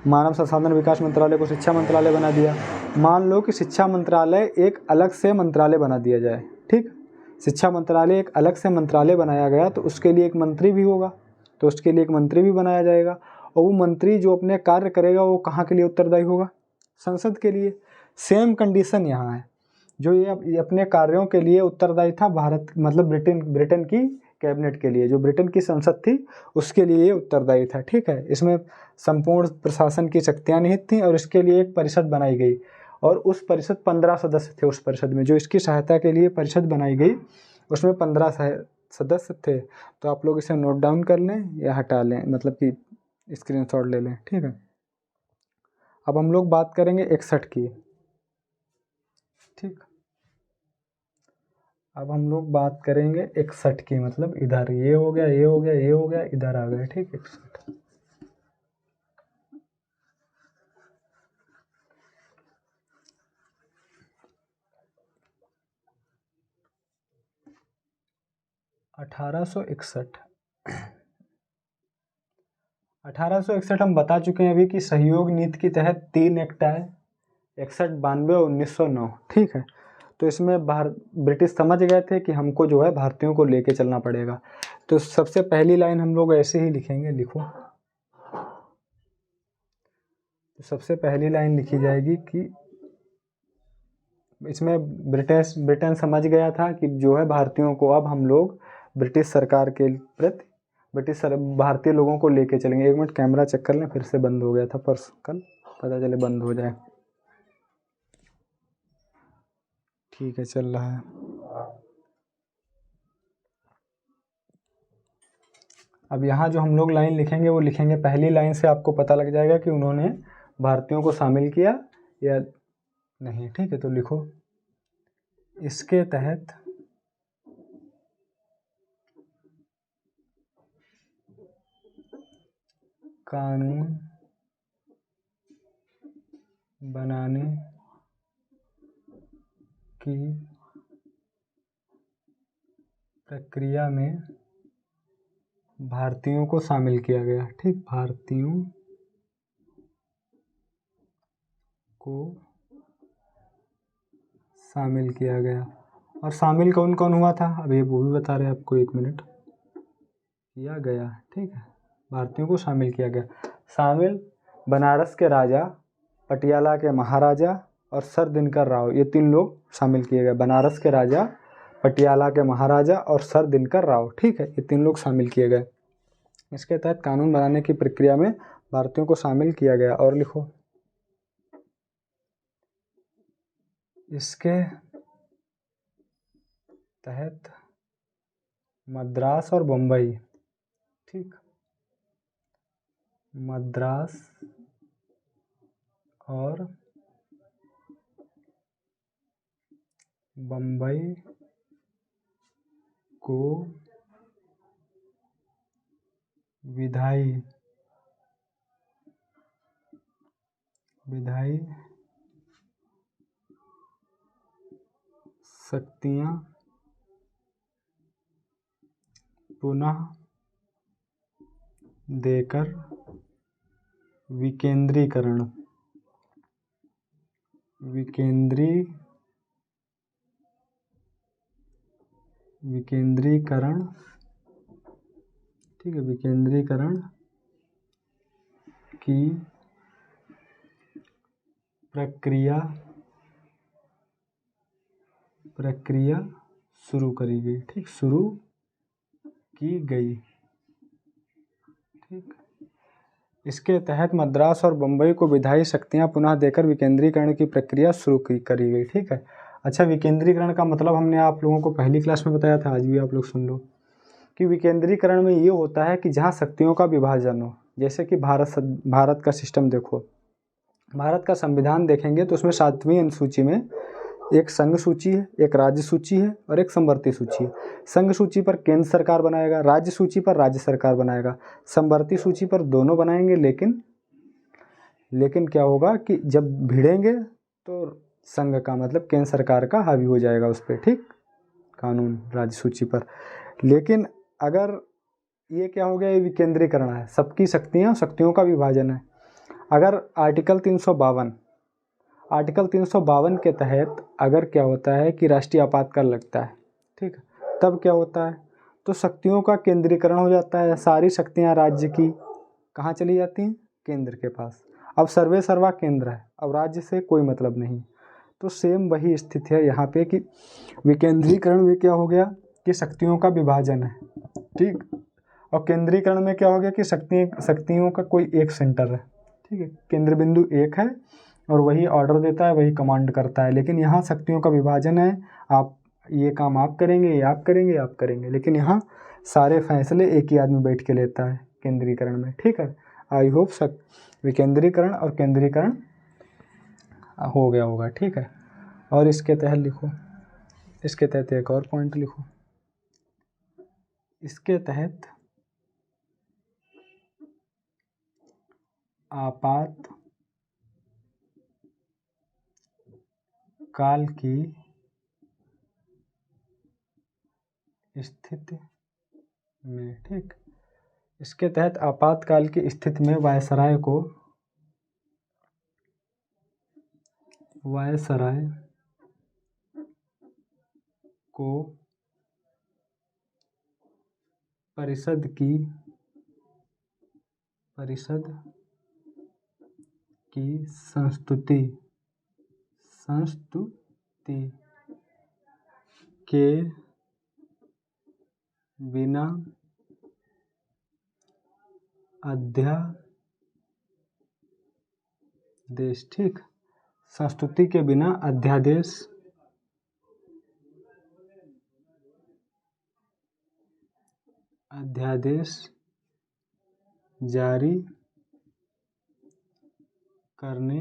मानव संसाधन विकास मंत्रालय को शिक्षा मंत्रालय बना दिया। मान लो कि शिक्षा मंत्रालय एक अलग से मंत्रालय बना दिया जाए। ठीक, शिक्षा मंत्रालय एक अलग से मंत्रालय बनाया गया, तो उसके लिए एक मंत्री भी होगा, तो उसके लिए एक मंत्री भी बनाया जाएगा। और वो मंत्री जो अपने कार्य करेगा वो कहाँ के लिए उत्तरदायी होगा, संसद के लिए। सेम कंडीशन यहाँ है, जो ये अपने कार्यों के लिए उत्तरदायी था भारत, मतलब ब्रिटेन की कैबिनेट के लिए, जो ब्रिटेन की संसद थी उसके लिए ये उत्तरदायी था। ठीक है, इसमें संपूर्ण प्रशासन की शक्तियाँ निहित थीं और इसके लिए एक परिषद बनाई गई, और उस परिषद 15 सदस्य थे। उस परिषद में जो इसकी सहायता के लिए परिषद बनाई गई, उसमें 15 सदस्य थे। तो आप लोग इसे नोट डाउन कर लें या हटा लें, मतलब कि स्क्रीनशॉट ले लें। ठीक है, अब हम लोग बात करेंगे 61 की। ठीक, अब हम लोग बात करेंगे 61 की, मतलब इधर ये हो गया, ये हो गया, ये हो गया, इधर आ गया। ठीक, 61 1861 हम बता चुके हैं अभी कि सहयोग नीति के तहत 3 एक्ट आए, 61, 92 और 1909। ठीक है, तो इसमें ब्रिटिश समझ गए थे कि हमको जो है भारतीयों को लेके चलना पड़ेगा। तो सबसे पहली लाइन हम लोग ऐसे ही लिखेंगे, लिखो तो सबसे पहली लाइन लिखी जाएगी कि इसमें ब्रिटेन समझ गया था कि जो है भारतीयों को अब हम लोग ब्रिटिश सरकार के प्रति भारतीय लोगों को लेके चलेंगे। 1 मिनट कैमरा चेक कर लें, फिर से बंद हो गया था पर्स, कल पता चले बंद हो जाए। ठीक है, चल रहा है। अब यहाँ जो हम लोग लाइन लिखेंगे वो लिखेंगे, पहली लाइन से आपको पता लग जाएगा कि उन्होंने भारतीयों को शामिल किया या नहीं। ठीक है, तो लिखो, इसके तहत कानून बनाने की प्रक्रिया में भारतीयों को शामिल किया गया। ठीक, भारतीयों को शामिल किया गया। और शामिल कौन कौन हुआ था अभी वो भी बता रहे हैं आपको, 1 मिनट, किया गया। ठीक है, भारतीयों को शामिल किया गया। शामिल बनारस के राजा, पटियाला के महाराजा और सर दिनकर राव, ये 3 लोग शामिल किए गए। बनारस के राजा, पटियाला के महाराजा और सर दिनकर राव। ठीक है, ये 3 लोग शामिल किए गए। इसके तहत कानून बनाने की प्रक्रिया में भारतीयों को शामिल किया गया। और लिखो, इसके तहत मद्रास और बम्बई, ठीक, मद्रास और बम्बई को विधायी शक्तियाँ पुनः देकर विकेंद्रीकरण ठीक है, विकेंद्रीकरण की प्रक्रिया शुरू करी गई। ठीक, शुरू की गई। ठीक, इसके तहत मद्रास और बम्बई को विधायी शक्तियां पुनः देकर विकेंद्रीकरण की प्रक्रिया शुरू करी गई। ठीक है, अच्छा, विकेंद्रीकरण का मतलब हमने आप लोगों को पहली क्लास में बताया था, आज भी आप लोग सुन लो कि विकेंद्रीकरण में ये होता है कि जहाँ शक्तियों का विभाजन हो। जैसे कि भारत का सिस्टम देखो, भारत का संविधान देखेंगे तो उसमें 7वीं अनुसूची में एक संघ सूची है, एक राज्य सूची है और एक समवर्ती सूची है। संघ सूची पर केंद्र सरकार बनाएगा, राज्य सूची पर राज्य सरकार बनाएगा, समवर्ती सूची पर दोनों बनाएंगे। लेकिन क्या होगा कि जब भिड़ेंगे तो संघ का मतलब केंद्र सरकार का हावी हो जाएगा उस पर। ठीक, कानून राज्य सूची पर। लेकिन अगर ये क्या हो गया, ये विकेंद्रीकरण है, सबकी शक्तियों का विभाजन है। अगर आर्टिकल 352 के तहत अगर क्या होता है कि राष्ट्रीय आपातकाल लगता है, ठीक है, तब क्या होता है, तो शक्तियों का केंद्रीकरण हो जाता है। सारी शक्तियां राज्य की कहाँ चली जाती हैं, केंद्र के पास। अब सर्वे सर्वा केंद्र है, अब राज्य से कोई मतलब नहीं। तो सेम वही स्थिति है यहाँ पे कि विकेंद्रीकरण में क्या हो गया कि शक्तियों का विभाजन है। ठीक, और केंद्रीकरण में क्या हो गया कि शक्तियों का कोई एक सेंटर है। ठीक है, केंद्र बिंदु एक है और वही ऑर्डर देता है, वही कमांड करता है। लेकिन यहाँ शक्तियों का विभाजन है, आप ये काम आप करेंगे, ये आप करेंगे। लेकिन यहाँ सारे फैसले एक ही आदमी बैठ के लेता है केंद्रीकरण में। ठीक है, आई होप विकेंद्रीकरण और केंद्रीकरण हो गया होगा। ठीक है, और इसके तहत लिखो, इसके तहत एक और पॉइंट लिखो, इसके तहत आपात काल की स्थिति में, ठीक, इसके तहत आपातकाल की स्थिति में वायसराय को परिषद की संस्तुति के बिना अध्यादेश, ठीक, संस्तुति के बिना अध्यादेश जारी करने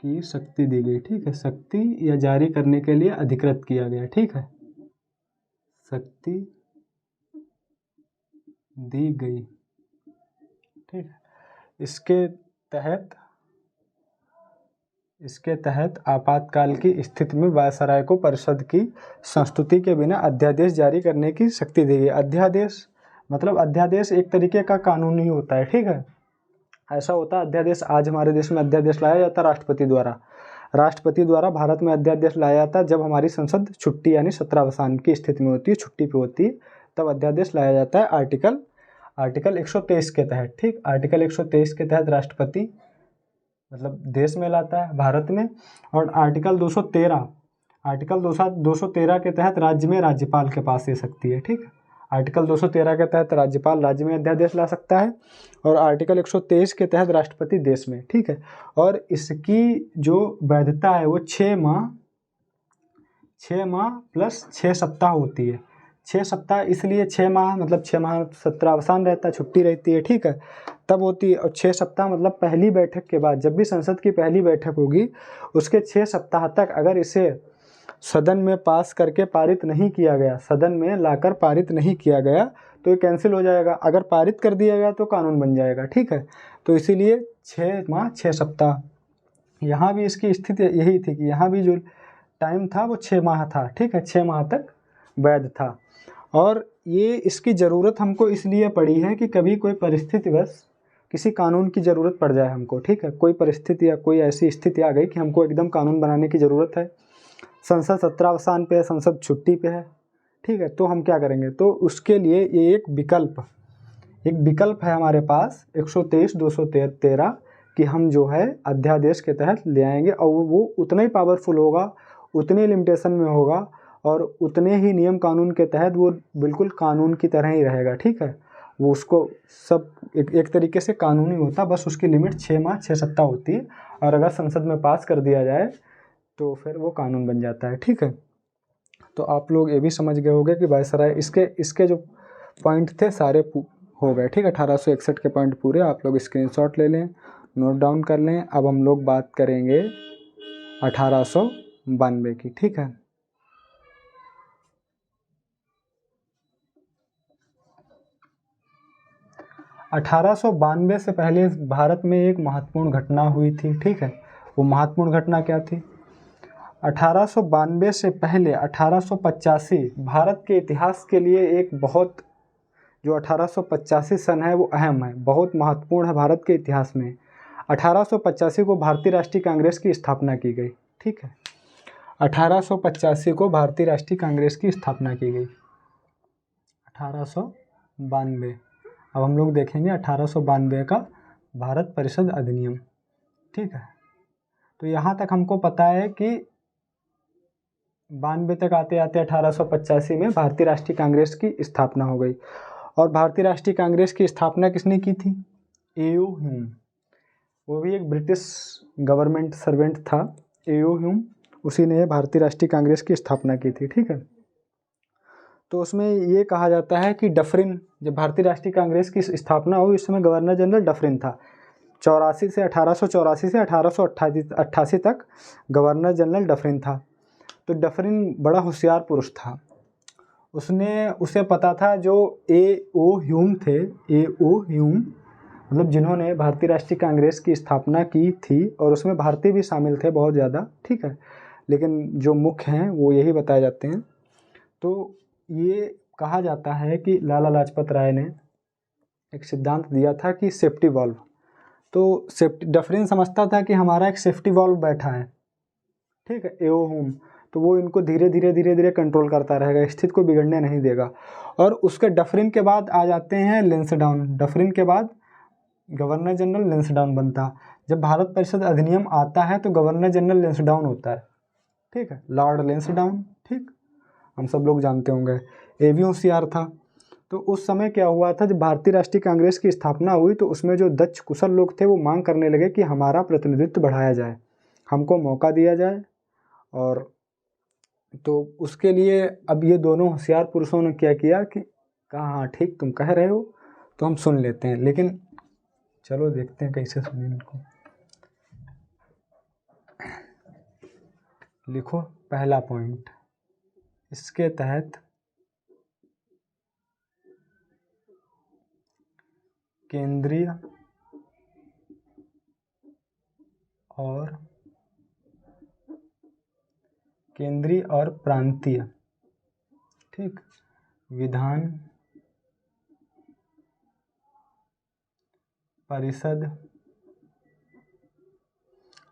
की शक्ति दी गई, ठीक है, शक्ति या जारी करने के लिए अधिकृत किया गया, ठीक है, शक्ति दी गई, ठीक है। इसके तहत आपातकाल की स्थिति में वायसराय को परिषद की संस्तुति के बिना अध्यादेश जारी करने की शक्ति दी गई। अध्यादेश मतलब अध्यादेश एक तरीके का कानून ही होता है, ठीक है, ऐसा होता है अध्यादेश। आज हमारे देश में अध्यादेश लाया जाता है राष्ट्रपति द्वारा भारत में अध्यादेश लाया जाता है जब हमारी संसद छुट्टी यानी सत्रावसान की स्थिति में होती है, छुट्टी पे होती है, तब अध्यादेश लाया जाता है आर्टिकल 123 के तहत, ठीक। आर्टिकल 123 के तहत राष्ट्रपति मतलब देश में लाता है भारत में, और आर्टिकल 213 के तहत राज्य में राज्यपाल के पास ये शक्ति है, ठीक है। आर्टिकल 213 के तहत राज्यपाल राज्य में अध्यादेश ला सकता है और आर्टिकल 123 के तहत राष्ट्रपति देश में, ठीक है। और इसकी जो वैधता है वो 6 माह प्लस 6 सप्ताह होती है। 6 सप्ताह इसलिए 6 माह मतलब 6 माह सत्रावसान रहता है, छुट्टी रहती है, ठीक है, तब होती है। और 6 सप्ताह मतलब पहली बैठक के बाद, जब भी संसद की पहली बैठक होगी उसके 6 सप्ताह तक अगर इसे सदन में पास करके पारित नहीं किया गया, सदन में लाकर पारित नहीं किया गया तो ये कैंसिल हो जाएगा, अगर पारित कर दिया गया तो कानून बन जाएगा, ठीक है। तो इसीलिए 6 माह 6 सप्ताह, यहाँ भी इसकी स्थिति यही थी कि यहाँ भी जो टाइम था वो 6 माह था, ठीक है, 6 माह तक वैध था। और ये इसकी ज़रूरत हमको इसलिए पड़ी है कि कभी कोई परिस्थितिवश किसी कानून की ज़रूरत पड़ जाए हमको, ठीक है, कोई परिस्थिति या कोई ऐसी स्थिति आ गई कि हमको एकदम कानून बनाने की ज़रूरत है, संसद सत्रावसान पे है, संसद छुट्टी पे है, ठीक है, तो हम क्या करेंगे, तो उसके लिए ये एक विकल्प है हमारे पास 123 213 कि हम जो है अध्यादेश के तहत ले आएंगे और वो उतना ही पावरफुल होगा, उतने लिमिटेशन में होगा और उतने ही नियम कानून के तहत वो बिल्कुल कानून की तरह ही रहेगा, ठीक है। वो उसको सब एक तरीके से कानूनी होता, बस उसकी लिमिट 6 माह 6 सप्ताह होती है और अगर संसद में पास कर दिया जाए तो फिर वो कानून बन जाता है, ठीक है। तो आप लोग ये भी समझ गए होंगे कि वायसराय इसके जो पॉइंट थे सारे हो गए, ठीक है, 1861 के पॉइंट पूरे। आप लोग स्क्रीनशॉट ले लें, नोट डाउन कर लें। अब हम लोग बात करेंगे 1892 की, ठीक है। अठारह से पहले भारत में एक महत्वपूर्ण घटना हुई थी, ठीक है। वो महत्वपूर्ण घटना क्या थी? 1892 से पहले 1885 भारत के इतिहास के लिए एक बहुत, जो 1885 सन है वो अहम है, बहुत महत्वपूर्ण है भारत के इतिहास में। 1885 को भारतीय राष्ट्रीय कांग्रेस की स्थापना की गई, ठीक है। 1885 को भारतीय राष्ट्रीय कांग्रेस की स्थापना की गई। 1892, अब हम लोग देखेंगे 1892 का भारत परिषद अधिनियम, ठीक है। तो यहाँ तक हमको पता है कि 92 तक आते आते 1885 में भारतीय राष्ट्रीय कांग्रेस की स्थापना हो गई। और भारतीय राष्ट्रीय कांग्रेस की स्थापना किसने की थी? ए.ओ. ह्यूम, वो भी एक ब्रिटिश गवर्नमेंट सर्वेंट था, ए.ओ. ह्यूम, उसी ने भारतीय राष्ट्रीय कांग्रेस की स्थापना की थी, ठीक है। तो उसमें ये कहा जाता है कि डफरिन, जब भारतीय राष्ट्रीय कांग्रेस की स्थापना हुई उस समय गवर्नर जनरल डफरिन था। 1884 से 1888 तक गवर्नर जनरल डफरिन था। तो डफरिन बड़ा होशियार पुरुष था, उसे पता था जो ए.ओ. ह्यूम थे, ए.ओ. ह्यूम मतलब जिन्होंने भारतीय राष्ट्रीय कांग्रेस की स्थापना की थी, और उसमें भारतीय भी शामिल थे बहुत ज़्यादा, ठीक है, लेकिन जो मुख्य हैं वो यही बताए जाते हैं। तो ये कहा जाता है कि लाला लाजपत राय ने एक सिद्धांत दिया था कि सेफ्टी वॉल्व, तो डफरिन समझता था कि हमारा एक सेफ्टी वॉल्व बैठा है, ठीक है, ए.ओ. ह्यूम, तो वो इनको धीरे धीरे कंट्रोल करता रहेगा, स्थिति को बिगड़ने नहीं देगा। और उसके डफरिन के बाद आ जाते हैं लेंसडाउन। डफरिन के बाद गवर्नर जनरल लेंसडाउन बनता। जब भारत परिषद अधिनियम आता है तो गवर्नर जनरल लेंसडाउन होता है, ठीक है, लॉर्ड लेंसडाउन, ठीक, हम सब लोग जानते होंगे। ये भी होशियार था। तो उस समय क्या हुआ था, जब भारतीय राष्ट्रीय कांग्रेस की स्थापना हुई तो उसमें जो दक्ष कुशल लोग थे वो मांग करने लगे कि हमारा प्रतिनिधित्व बढ़ाया जाए, हमको मौका दिया जाए। और तो उसके लिए अब ये दोनों होशियार पुरुषों ने क्या किया कि कहा हाँ ठीक तुम कह रहे हो तो हम सुन लेते हैं, लेकिन चलो देखते हैं कैसे सुने इनको। लिखो पहला पॉइंट, इसके तहत केंद्रीय और प्रांतीय, ठीक, विधान परिषद,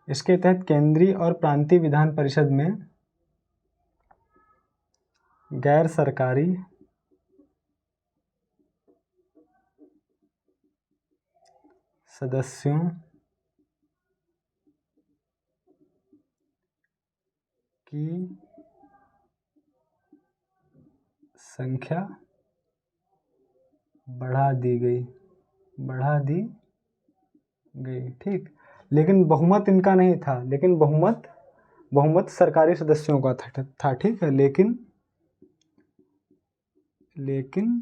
इसके तहत केंद्रीय और प्रांतीय विधान परिषद में गैर सरकारी सदस्यों की संख्या बढ़ा दी गई, ठीक। लेकिन बहुमत इनका नहीं था, लेकिन बहुमत सरकारी सदस्यों का था, ठीक है। लेकिन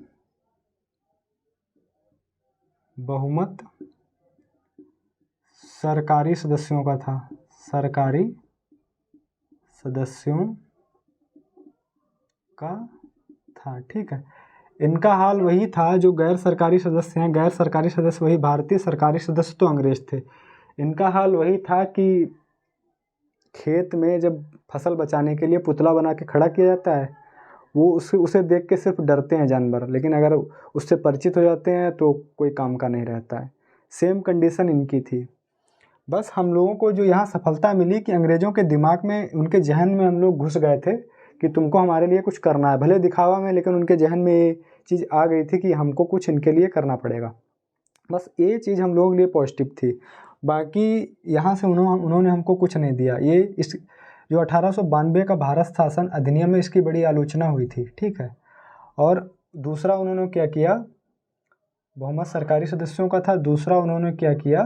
बहुमत सरकारी सदस्यों का था, सरकारी सदस्यों का था, ठीक है। इनका हाल वही था जो गैर सरकारी सदस्य हैं, गैर सरकारी सदस्य वही भारतीय, सरकारी सदस्य तो अंग्रेज थे। इनका हाल वही था कि खेत में जब फसल बचाने के लिए पुतला बना के खड़ा किया जाता है, वो उसे देख के सिर्फ डरते हैं जानवर, लेकिन अगर उससे परिचित हो जाते हैं तो कोई काम का नहीं रहता है। सेम कंडीशन इनकी थी। बस हम लोगों को जो यहाँ सफलता मिली कि अंग्रेज़ों के दिमाग में, उनके जहन में हम लोग घुस गए थे कि तुमको हमारे लिए कुछ करना है, भले दिखावा में, लेकिन उनके जहन में ये चीज़ आ गई थी कि हमको कुछ इनके लिए करना पड़ेगा। बस ये चीज़ हम लोगों के लिए पॉजिटिव थी। बाकी यहाँ से उन्होंने हमको कुछ नहीं दिया। ये इस जो 1892 का भारत शासन अधिनियम है, इसकी बड़ी आलोचना हुई थी, ठीक है। और दूसरा उन्होंने क्या किया, बहुमत सरकारी सदस्यों का था। दूसरा उन्होंने क्या किया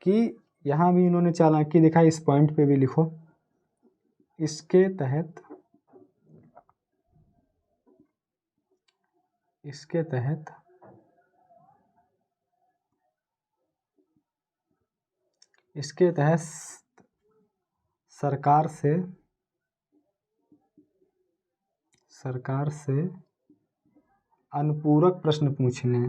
कि यहाँ भी इन्होंने चालाकी दिखाई, इस पॉइंट पे भी लिखो, इसके तहत सरकार से अनुपूरक प्रश्न पूछने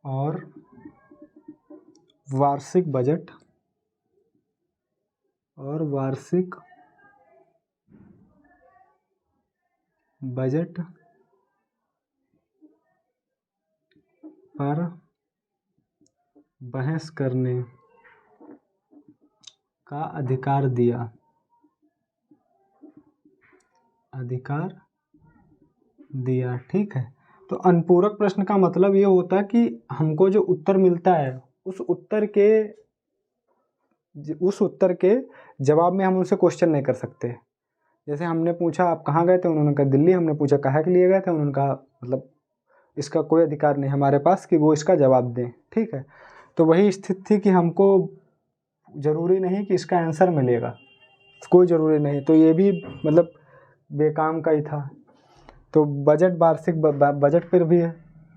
और वार्षिक बजट पर बहस करने का अधिकार दिया, ठीक है। तो अनुपूरक प्रश्न का मतलब ये होता है कि हमको जो उत्तर मिलता है उस उत्तर के जवाब में हम उनसे क्वेश्चन नहीं कर सकते। जैसे हमने पूछा आप कहाँ गए थे, उन्होंने कहा दिल्ली। हमने पूछा कहाँ के लिए गए थे, उन्होंने कहा, मतलब इसका कोई अधिकार नहीं हमारे पास कि वो इसका जवाब दें, ठीक है। तो वही स्थिति थी कि हमको ज़रूरी नहीं कि इसका आंसर मिलेगा, कोई ज़रूरी नहीं। तो ये भी मतलब बेकाम का ही था। तो वार्षिक बजट पर भी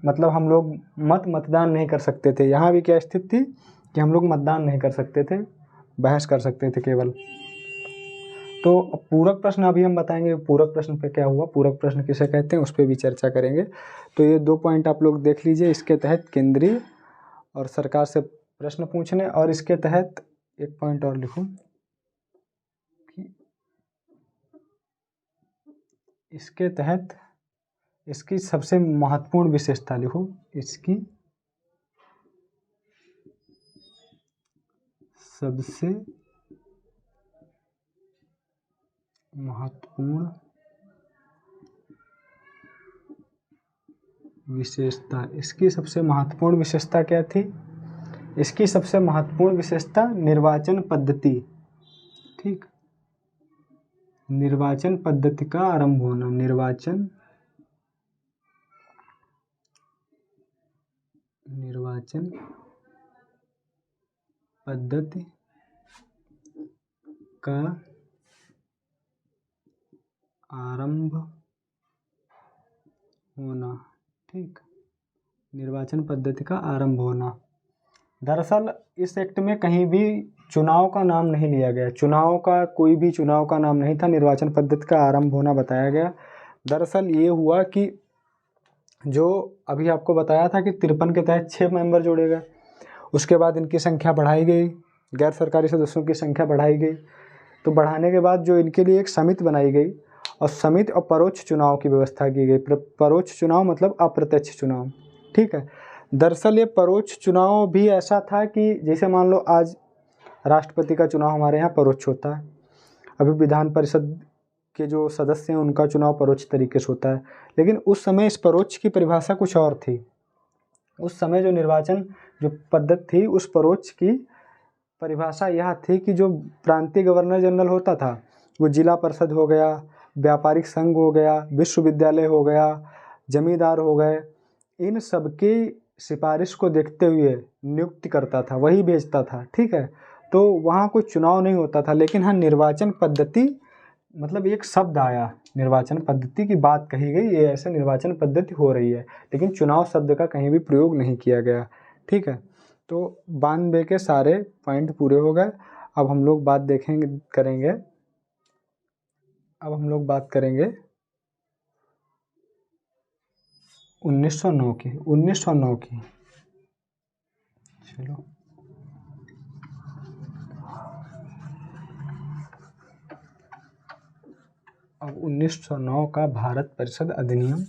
मतलब हम लोग मतदान नहीं कर सकते थे। यहाँ भी क्या स्थिति थी कि हम लोग मतदान नहीं कर सकते थे, बहस कर सकते थे केवल। तो पूरक प्रश्न अभी हम बताएंगे, पूरक प्रश्न पे क्या हुआ, पूरक प्रश्न किसे कहते हैं, उस पर भी चर्चा करेंगे। तो ये 2 पॉइंट आप लोग देख लीजिए। इसके तहत केंद्रीय और सरकार से प्रश्न पूछने, और इसके तहत एक पॉइंट और लिखूं, इसके तहत इसकी सबसे महत्वपूर्ण विशेषता लिखो, इसकी सबसे महत्वपूर्ण विशेषता, इसकी सबसे महत्वपूर्ण विशेषता क्या थी? इसकी सबसे महत्वपूर्ण विशेषता निर्वाचन पद्धति, ठीक, निर्वाचन पद्धति का आरंभ होना, निर्वाचन पद्धति का आरंभ होना, ठीक, निर्वाचन पद्धति का आरंभ होना। दरअसल इस एक्ट में कहीं भी चुनाव का नाम नहीं लिया गया, चुनाव का कोई भी चुनाव का नाम नहीं था, निर्वाचन पद्धति का आरंभ होना बताया गया। दरअसल ये हुआ कि जो अभी आपको बताया था कि 53 के तहत 6 मेंबर जोड़े गए, उसके बाद इनकी संख्या बढ़ाई गई, गैर सरकारी सदस्यों की संख्या बढ़ाई गई। तो बढ़ाने के बाद जो इनके लिए एक समिति बनाई गई और समिति और परोक्ष चुनाव की व्यवस्था की गई। परोक्ष चुनाव मतलब अप्रत्यक्ष चुनाव, ठीक है। दरअसल ये परोक्ष चुनाव भी ऐसा था कि जैसे मान लो आज राष्ट्रपति का चुनाव हमारे यहाँ परोक्ष होता है, अभी विधान परिषद के जो सदस्य हैं उनका चुनाव परोक्ष तरीके से होता है, लेकिन उस समय इस परोक्ष की परिभाषा कुछ और थी। उस समय जो निर्वाचन जो पद्धति थी उस परोक्ष की परिभाषा यह थी कि जो प्रांतीय गवर्नर जनरल होता था वो जिला परिषद हो गया, व्यापारिक संघ हो गया, विश्वविद्यालय हो गया, जमींदार हो गए, इन सबकी सिफारिश को देखते हुए नियुक्ति करता था, वही भेजता था, ठीक है। तो वहाँ कोई चुनाव नहीं होता था। लेकिन हाँ, निर्वाचन पद्धति मतलब एक शब्द आया, निर्वाचन पद्धति की बात कही गई, ये ऐसे निर्वाचन पद्धति हो रही है, लेकिन चुनाव शब्द का कहीं भी प्रयोग नहीं किया गया, ठीक है। तो 92 के सारे पॉइंट पूरे हो गए। अब हम लोग बात करेंगे 1909 की। 1909 की, चलो अब 1909 का भारत परिषद अधिनियम,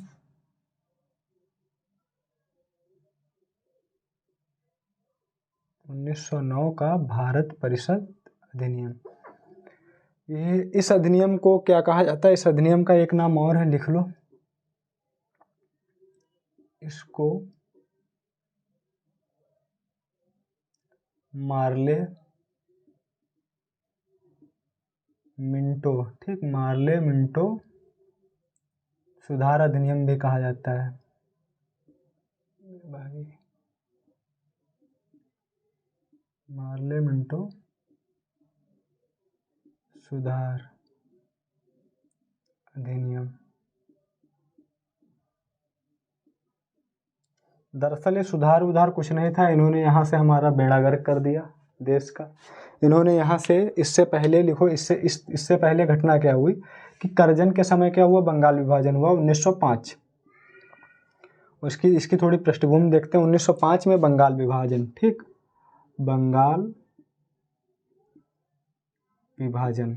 ये इस अधिनियम को क्या कहा जाता है? इस अधिनियम का एक नाम और है, लिख लो इसको, मार्ले मिंटो, ठीक, मार्ले मिंटो सुधार अधिनियम भी कहा जाता है भाई, मार्ले मिंटो सुधार अधिनियम। दरअसल ये सुधार उधार कुछ नहीं था, इन्होंने यहाँ से हमारा बेड़ा गर्क कर दिया देश का। इन्होंने यहाँ से, इससे पहले लिखो, इससे पहले घटना क्या हुई कि करजन के समय क्या हुआ, बंगाल विभाजन हुआ 1905। इसकी थोड़ी पृष्ठभूमि देखते हैं। 1905 में बंगाल विभाजन, ठीक, बंगाल विभाजन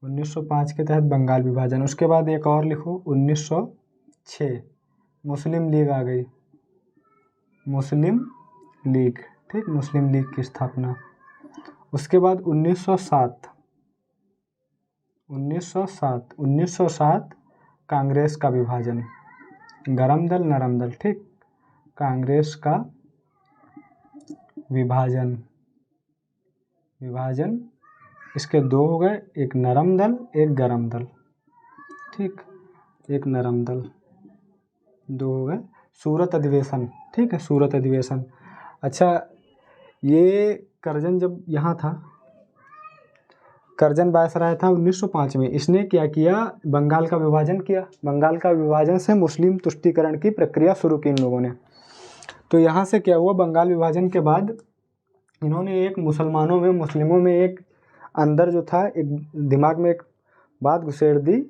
1905 के तहत बंगाल विभाजन। उसके बाद एक और लिखो, 1906 मुस्लिम लीग आ गई, मुस्लिम लीग, ठीक, मुस्लिम लीग की स्थापना। उसके बाद 1907 कांग्रेस का विभाजन, गरम दल नरम दल, ठीक, कांग्रेस का विभाजन, इसके दो हो गए, एक नरम दल एक गरम दल, ठीक, एक नरम दल, दो हो गए। सूरत अधिवेशन, ठीक है, सूरत अधिवेशन। अच्छा, ये करजन जब यहाँ था, करजन वायसराय था 1905 में, इसने क्या किया, बंगाल का विभाजन किया। बंगाल का विभाजन से मुस्लिम तुष्टीकरण की प्रक्रिया शुरू की इन लोगों ने। तो यहाँ से क्या हुआ, बंगाल विभाजन के बाद इन्होंने एक मुस्लिमों में एक अंदर जो था, एक दिमाग में एक बात घुसेड़ दी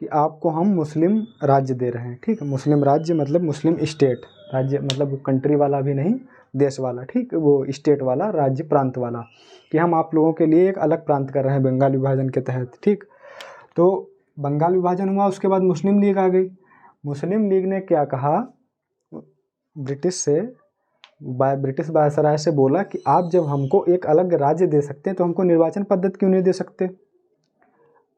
कि आपको हम मुस्लिम राज्य दे रहे हैं, ठीक है। मुस्लिम राज्य मतलब मुस्लिम स्टेट, राज्य मतलब कंट्री वाला भी नहीं, देश वाला, ठीक, वो स्टेट वाला, राज्य प्रांत वाला, कि हम आप लोगों के लिए एक अलग प्रांत कर रहे हैं बंगाल विभाजन के तहत, ठीक। तो बंगाल विभाजन हुआ, उसके बाद मुस्लिम लीग आ गई। मुस्लिम लीग ने क्या कहा, ब्रिटिश वायसराय से बोला कि आप जब हमको एक अलग राज्य दे सकते हैं तो हमको निर्वाचन पद्धति क्यों नहीं दे सकते।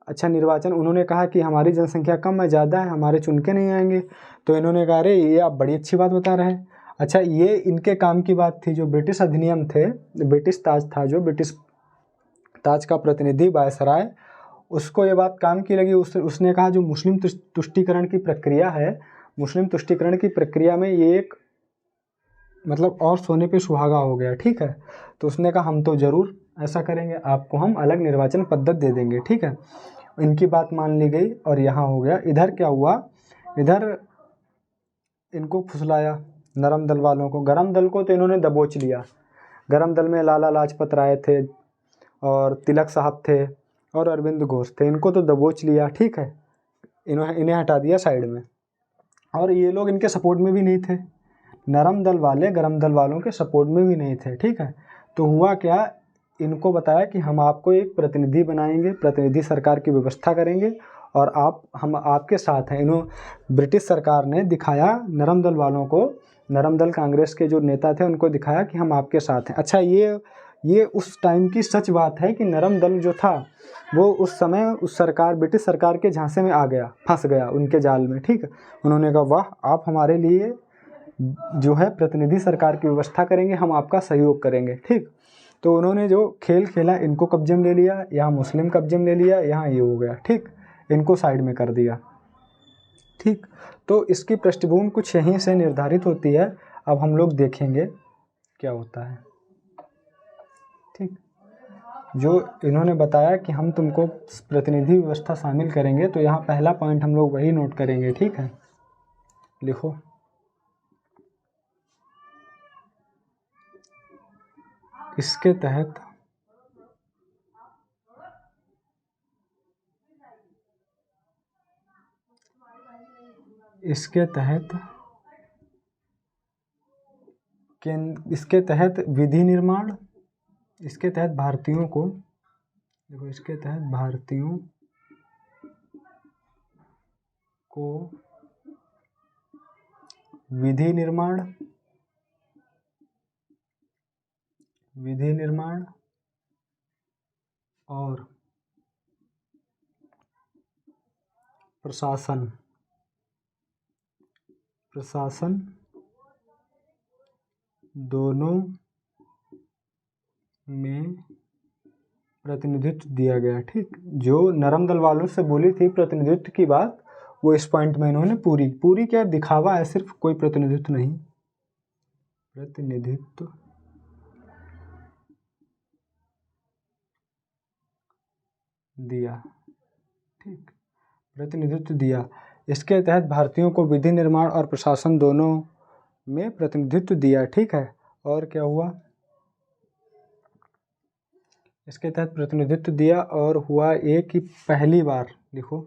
अच्छा निर्वाचन, उन्होंने कहा कि हमारी जनसंख्या कम है, ज़्यादा है, हमारे चुन के नहीं आएंगे। तो इन्होंने कहा अरे ये आप बड़ी अच्छी बात बता रहे हैं। अच्छा ये इनके काम की बात थी। जो ब्रिटिश अधिनियम थे, ब्रिटिश ताज था, जो ब्रिटिश ताज का प्रतिनिधि वायसराय, उसको ये बात काम की लगी। उसने कहा जो मुस्लिम तुष्टीकरण की प्रक्रिया है, मुस्लिम तुष्टीकरण की प्रक्रिया में ये एक मतलब और सोने पे सुहागा हो गया, ठीक है। तो उसने कहा हम तो ज़रूर ऐसा करेंगे, आपको हम अलग निर्वाचन पद्धति दे देंगे, ठीक है। इनकी बात मान ली गई और यहाँ हो गया। इधर क्या हुआ, इधर इनको फुसलाया नरम दल वालों को। गरम दल को तो इन्होंने दबोच लिया। गरम दल में लाला लाजपत राय थे और तिलक साहब थे और अरविंद घोष थे, इनको तो दबोच लिया, ठीक है। इन्हें हटा दिया साइड में। और ये लोग इनके सपोर्ट में भी नहीं थे, नरम दल वाले गरम दल वालों के सपोर्ट में भी नहीं थे, ठीक है। तो हुआ क्या, इनको बताया कि हम आपको एक प्रतिनिधि बनाएंगे, प्रतिनिधि सरकार की व्यवस्था करेंगे और हम आपके साथ हैं। ब्रिटिश सरकार ने दिखाया नरम दल वालों को, नरम दल कांग्रेस के जो नेता थे उनको दिखाया कि हम आपके साथ हैं। अच्छा ये उस टाइम की सच बात है कि नरम दल जो था वो उस समय उस सरकार, ब्रिटिश सरकार के झांसे में आ गया, फंस गया उनके जाल में, ठीक है। उन्होंने कहा वाह आप हमारे लिए जो है प्रतिनिधि सरकार की व्यवस्था करेंगे, हम आपका सहयोग करेंगे, ठीक। तो उन्होंने जो खेल खेला, इनको कब्जे में ले लिया, यहाँ मुस्लिम कब्जे में ले लिया, यहाँ ये हो गया, ठीक। इनको साइड में कर दिया, ठीक। तो इसकी पृष्ठभूमि कुछ यहीं से निर्धारित होती है। अब हम लोग देखेंगे क्या होता है, ठीक। जो इन्होंने बताया कि हम तुमको प्रतिनिधि व्यवस्था शामिल करेंगे, तो यहाँ पहला पॉइंट हम लोग वही नोट करेंगे, ठीक है। लिखो, इसके तहत इसके तहत विधि निर्माण, इसके तहत भारतीयों को, देखो इसके तहत भारतीयों को विधि निर्माण और प्रशासन दोनों में प्रतिनिधित्व दिया गया, ठीक। जो नरम दल वालों से बोली थी प्रतिनिधित्व की बात, वो इस पॉइंट में इन्होंने पूरी क्या दिखावा है, सिर्फ कोई प्रतिनिधित्व नहीं, प्रतिनिधित्व दिया, ठीक, प्रतिनिधित्व दिया। इसके तहत भारतीयों को विधि निर्माण और प्रशासन दोनों में प्रतिनिधित्व दिया, ठीक है। और क्या हुआ, इसके तहत प्रतिनिधित्व दिया और हुआ ये कि पहली बार, लिखो,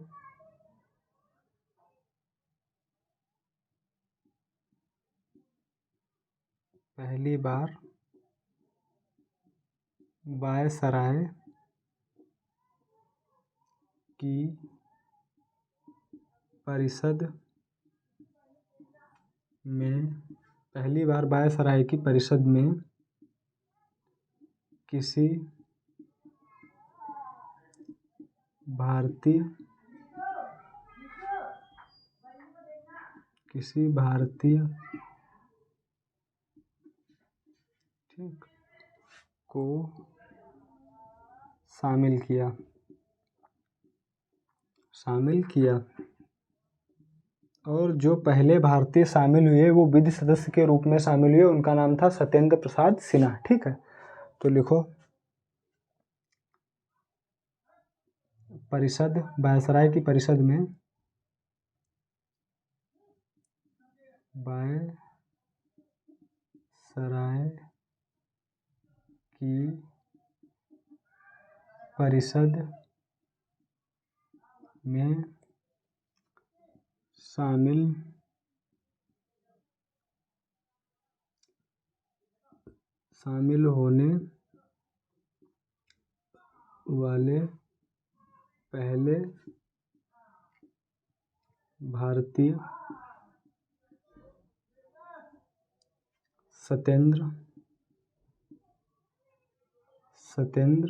पहली बार वायसराय की परिषद में किसी भारतीय ठीक को शामिल किया और जो पहले भारतीय शामिल हुए वो विधि सदस्य के रूप में शामिल हुए, उनका नाम था सत्येंद्र प्रसाद सिन्हा, ठीक है। तो लिखो, परिषद, वायसराय की परिषद में वायसराय की परिषद में शामिल होने वाले पहले भारतीय सत्येंद्र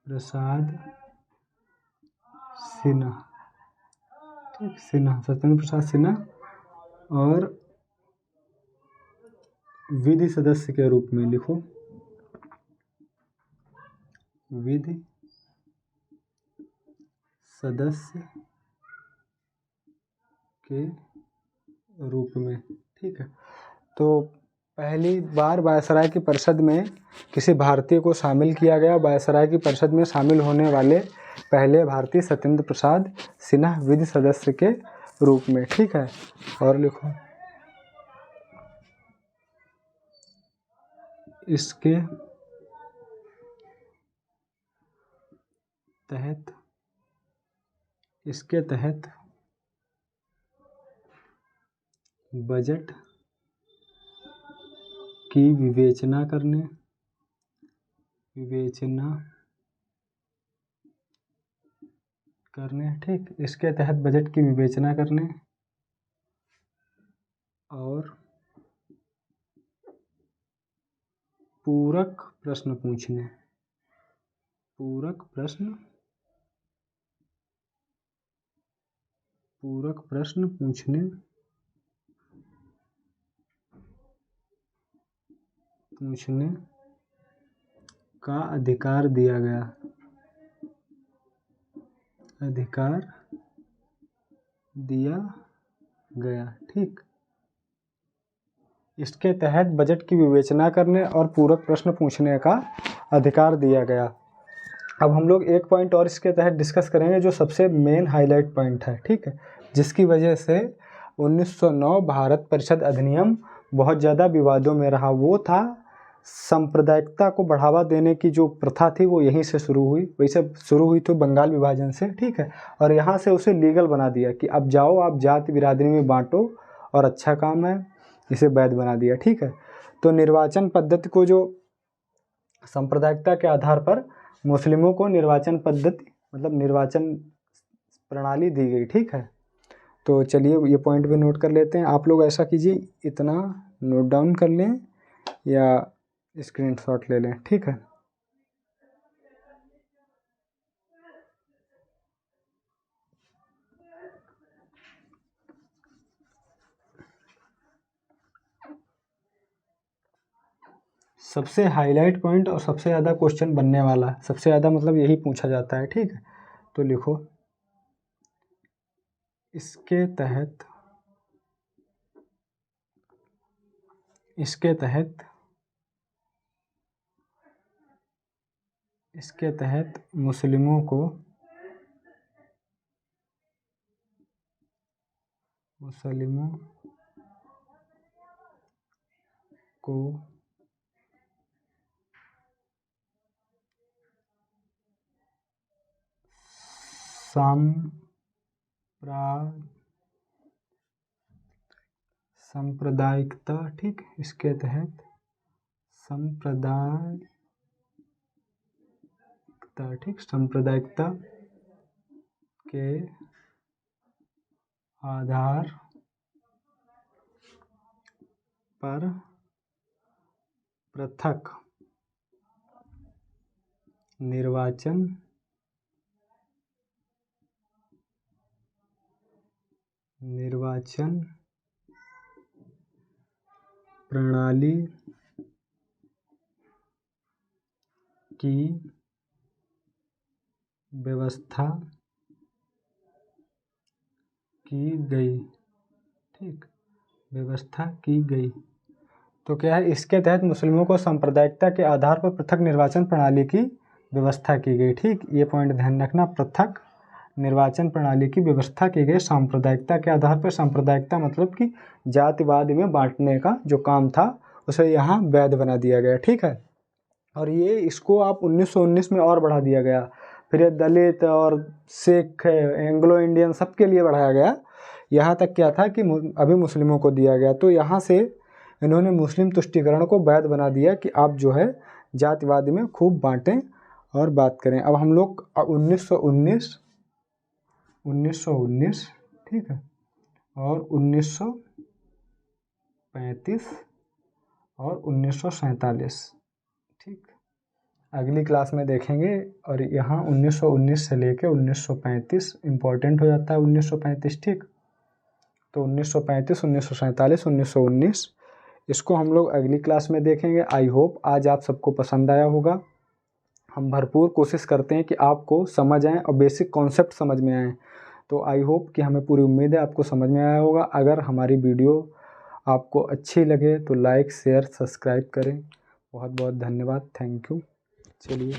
प्रसाद सिन्हा, ठीक, सिन्हा, सत्येंद्र प्रसाद सिन्हा, और विधि सदस्य के रूप में लिखो, विधि सदस्य के रूप में, ठीक है। तो पहली बार वायसराय की परिषद में किसी भारतीय को शामिल किया गया। वायसराय की परिषद में शामिल होने वाले पहले भारतीय सत्येंद्र प्रसाद सिन्हा विधि सदस्य के रूप में, ठीक है। और लिखो, इसके तहत बजट की विवेचना करने, ठीक, इसके तहत बजट की विवेचना करने और पूरक प्रश्न पूछने, पूछने का अधिकार दिया गया, ठीक। इसके तहत बजट की विवेचना करने और पूरक प्रश्न पूछने का अधिकार दिया गया। अब हम लोग एक पॉइंट और इसके तहत डिस्कस करेंगे जो सबसे मेन हाईलाइट पॉइंट है, ठीक है, जिसकी वजह से 1909 भारत परिषद अधिनियम बहुत ज़्यादा विवादों में रहा। वो था सांप्रदायिकता को बढ़ावा देने की जो प्रथा थी वो यहीं से शुरू हुई। वैसे शुरू हुई तो बंगाल विभाजन से, ठीक है, और यहाँ से उसे लीगल बना दिया कि अब जाओ आप जाति बिरादरी में बांटो और अच्छा काम है, इसे वैध बना दिया, ठीक है। तो निर्वाचन पद्धति को जो सांप्रदायिकता के आधार पर मुस्लिमों को निर्वाचन पद्धति मतलब निर्वाचन प्रणाली दी गई, ठीक है। तो चलिए ये पॉइंट भी नोट कर लेते हैं। आप लोग ऐसा कीजिए, इतना नोट डाउन कर लें या स्क्रीनशॉट ले लें, ठीक है। सबसे हाईलाइट पॉइंट और सबसे ज़्यादा क्वेश्चन बनने वाला, सबसे ज़्यादा मतलब यही पूछा जाता है, ठीक है। तो लिखो, इसके तहत मुस्लिमों को सांप्रदायिकता, ठीक, इसके तहत सांप्रदायिकता, ठीक, सांप्रदायिकता के आधार पर पृथक निर्वाचन प्रणाली की व्यवस्था की गई, ठीक, व्यवस्था की गई। तो क्या है, इसके तहत मुस्लिमों को सांप्रदायिकता के आधार पर पृथक निर्वाचन प्रणाली की व्यवस्था की गई, ठीक। ये पॉइंट ध्यान रखना, पृथक निर्वाचन प्रणाली की व्यवस्था की गई सांप्रदायिकता के आधार पर। सांप्रदायिकता मतलब कि जातिवाद में बांटने का जो काम था उसे यहाँ वैध बना दिया गया, ठीक है। और ये इसको आप 1919 में और बढ़ा दिया गया। फिर ये दलित और सिख, एंग्लो इंडियन सबके लिए बढ़ाया गया। यहाँ तक क्या था कि अभी मुस्लिमों को दिया गया। तो यहाँ से इन्होंने मुस्लिम तुष्टीकरण को वैध बना दिया कि आप जो है जातिवाद में खूब बांटें और बात करें। अब हम लोग 1919, ठीक है, और 1935 और 1947, ठीक, अगली क्लास में देखेंगे। और यहाँ 1919 से लेके 1935 इम्पोर्टेंट हो जाता है, 1935, ठीक। तो 1935, 1947, 1919 इसको हम लोग अगली क्लास में देखेंगे। आई होप आज आप सबको पसंद आया होगा। हम भरपूर कोशिश करते हैं कि आपको समझ आए और बेसिक कॉन्सेप्ट समझ में आए। तो आई होप कि हमें पूरी उम्मीद है आपको समझ में आया होगा। अगर हमारी वीडियो आपको अच्छी लगे तो लाइक, शेयर, सब्सक्राइब करें। बहुत बहुत धन्यवाद, थैंक यू। चलिए।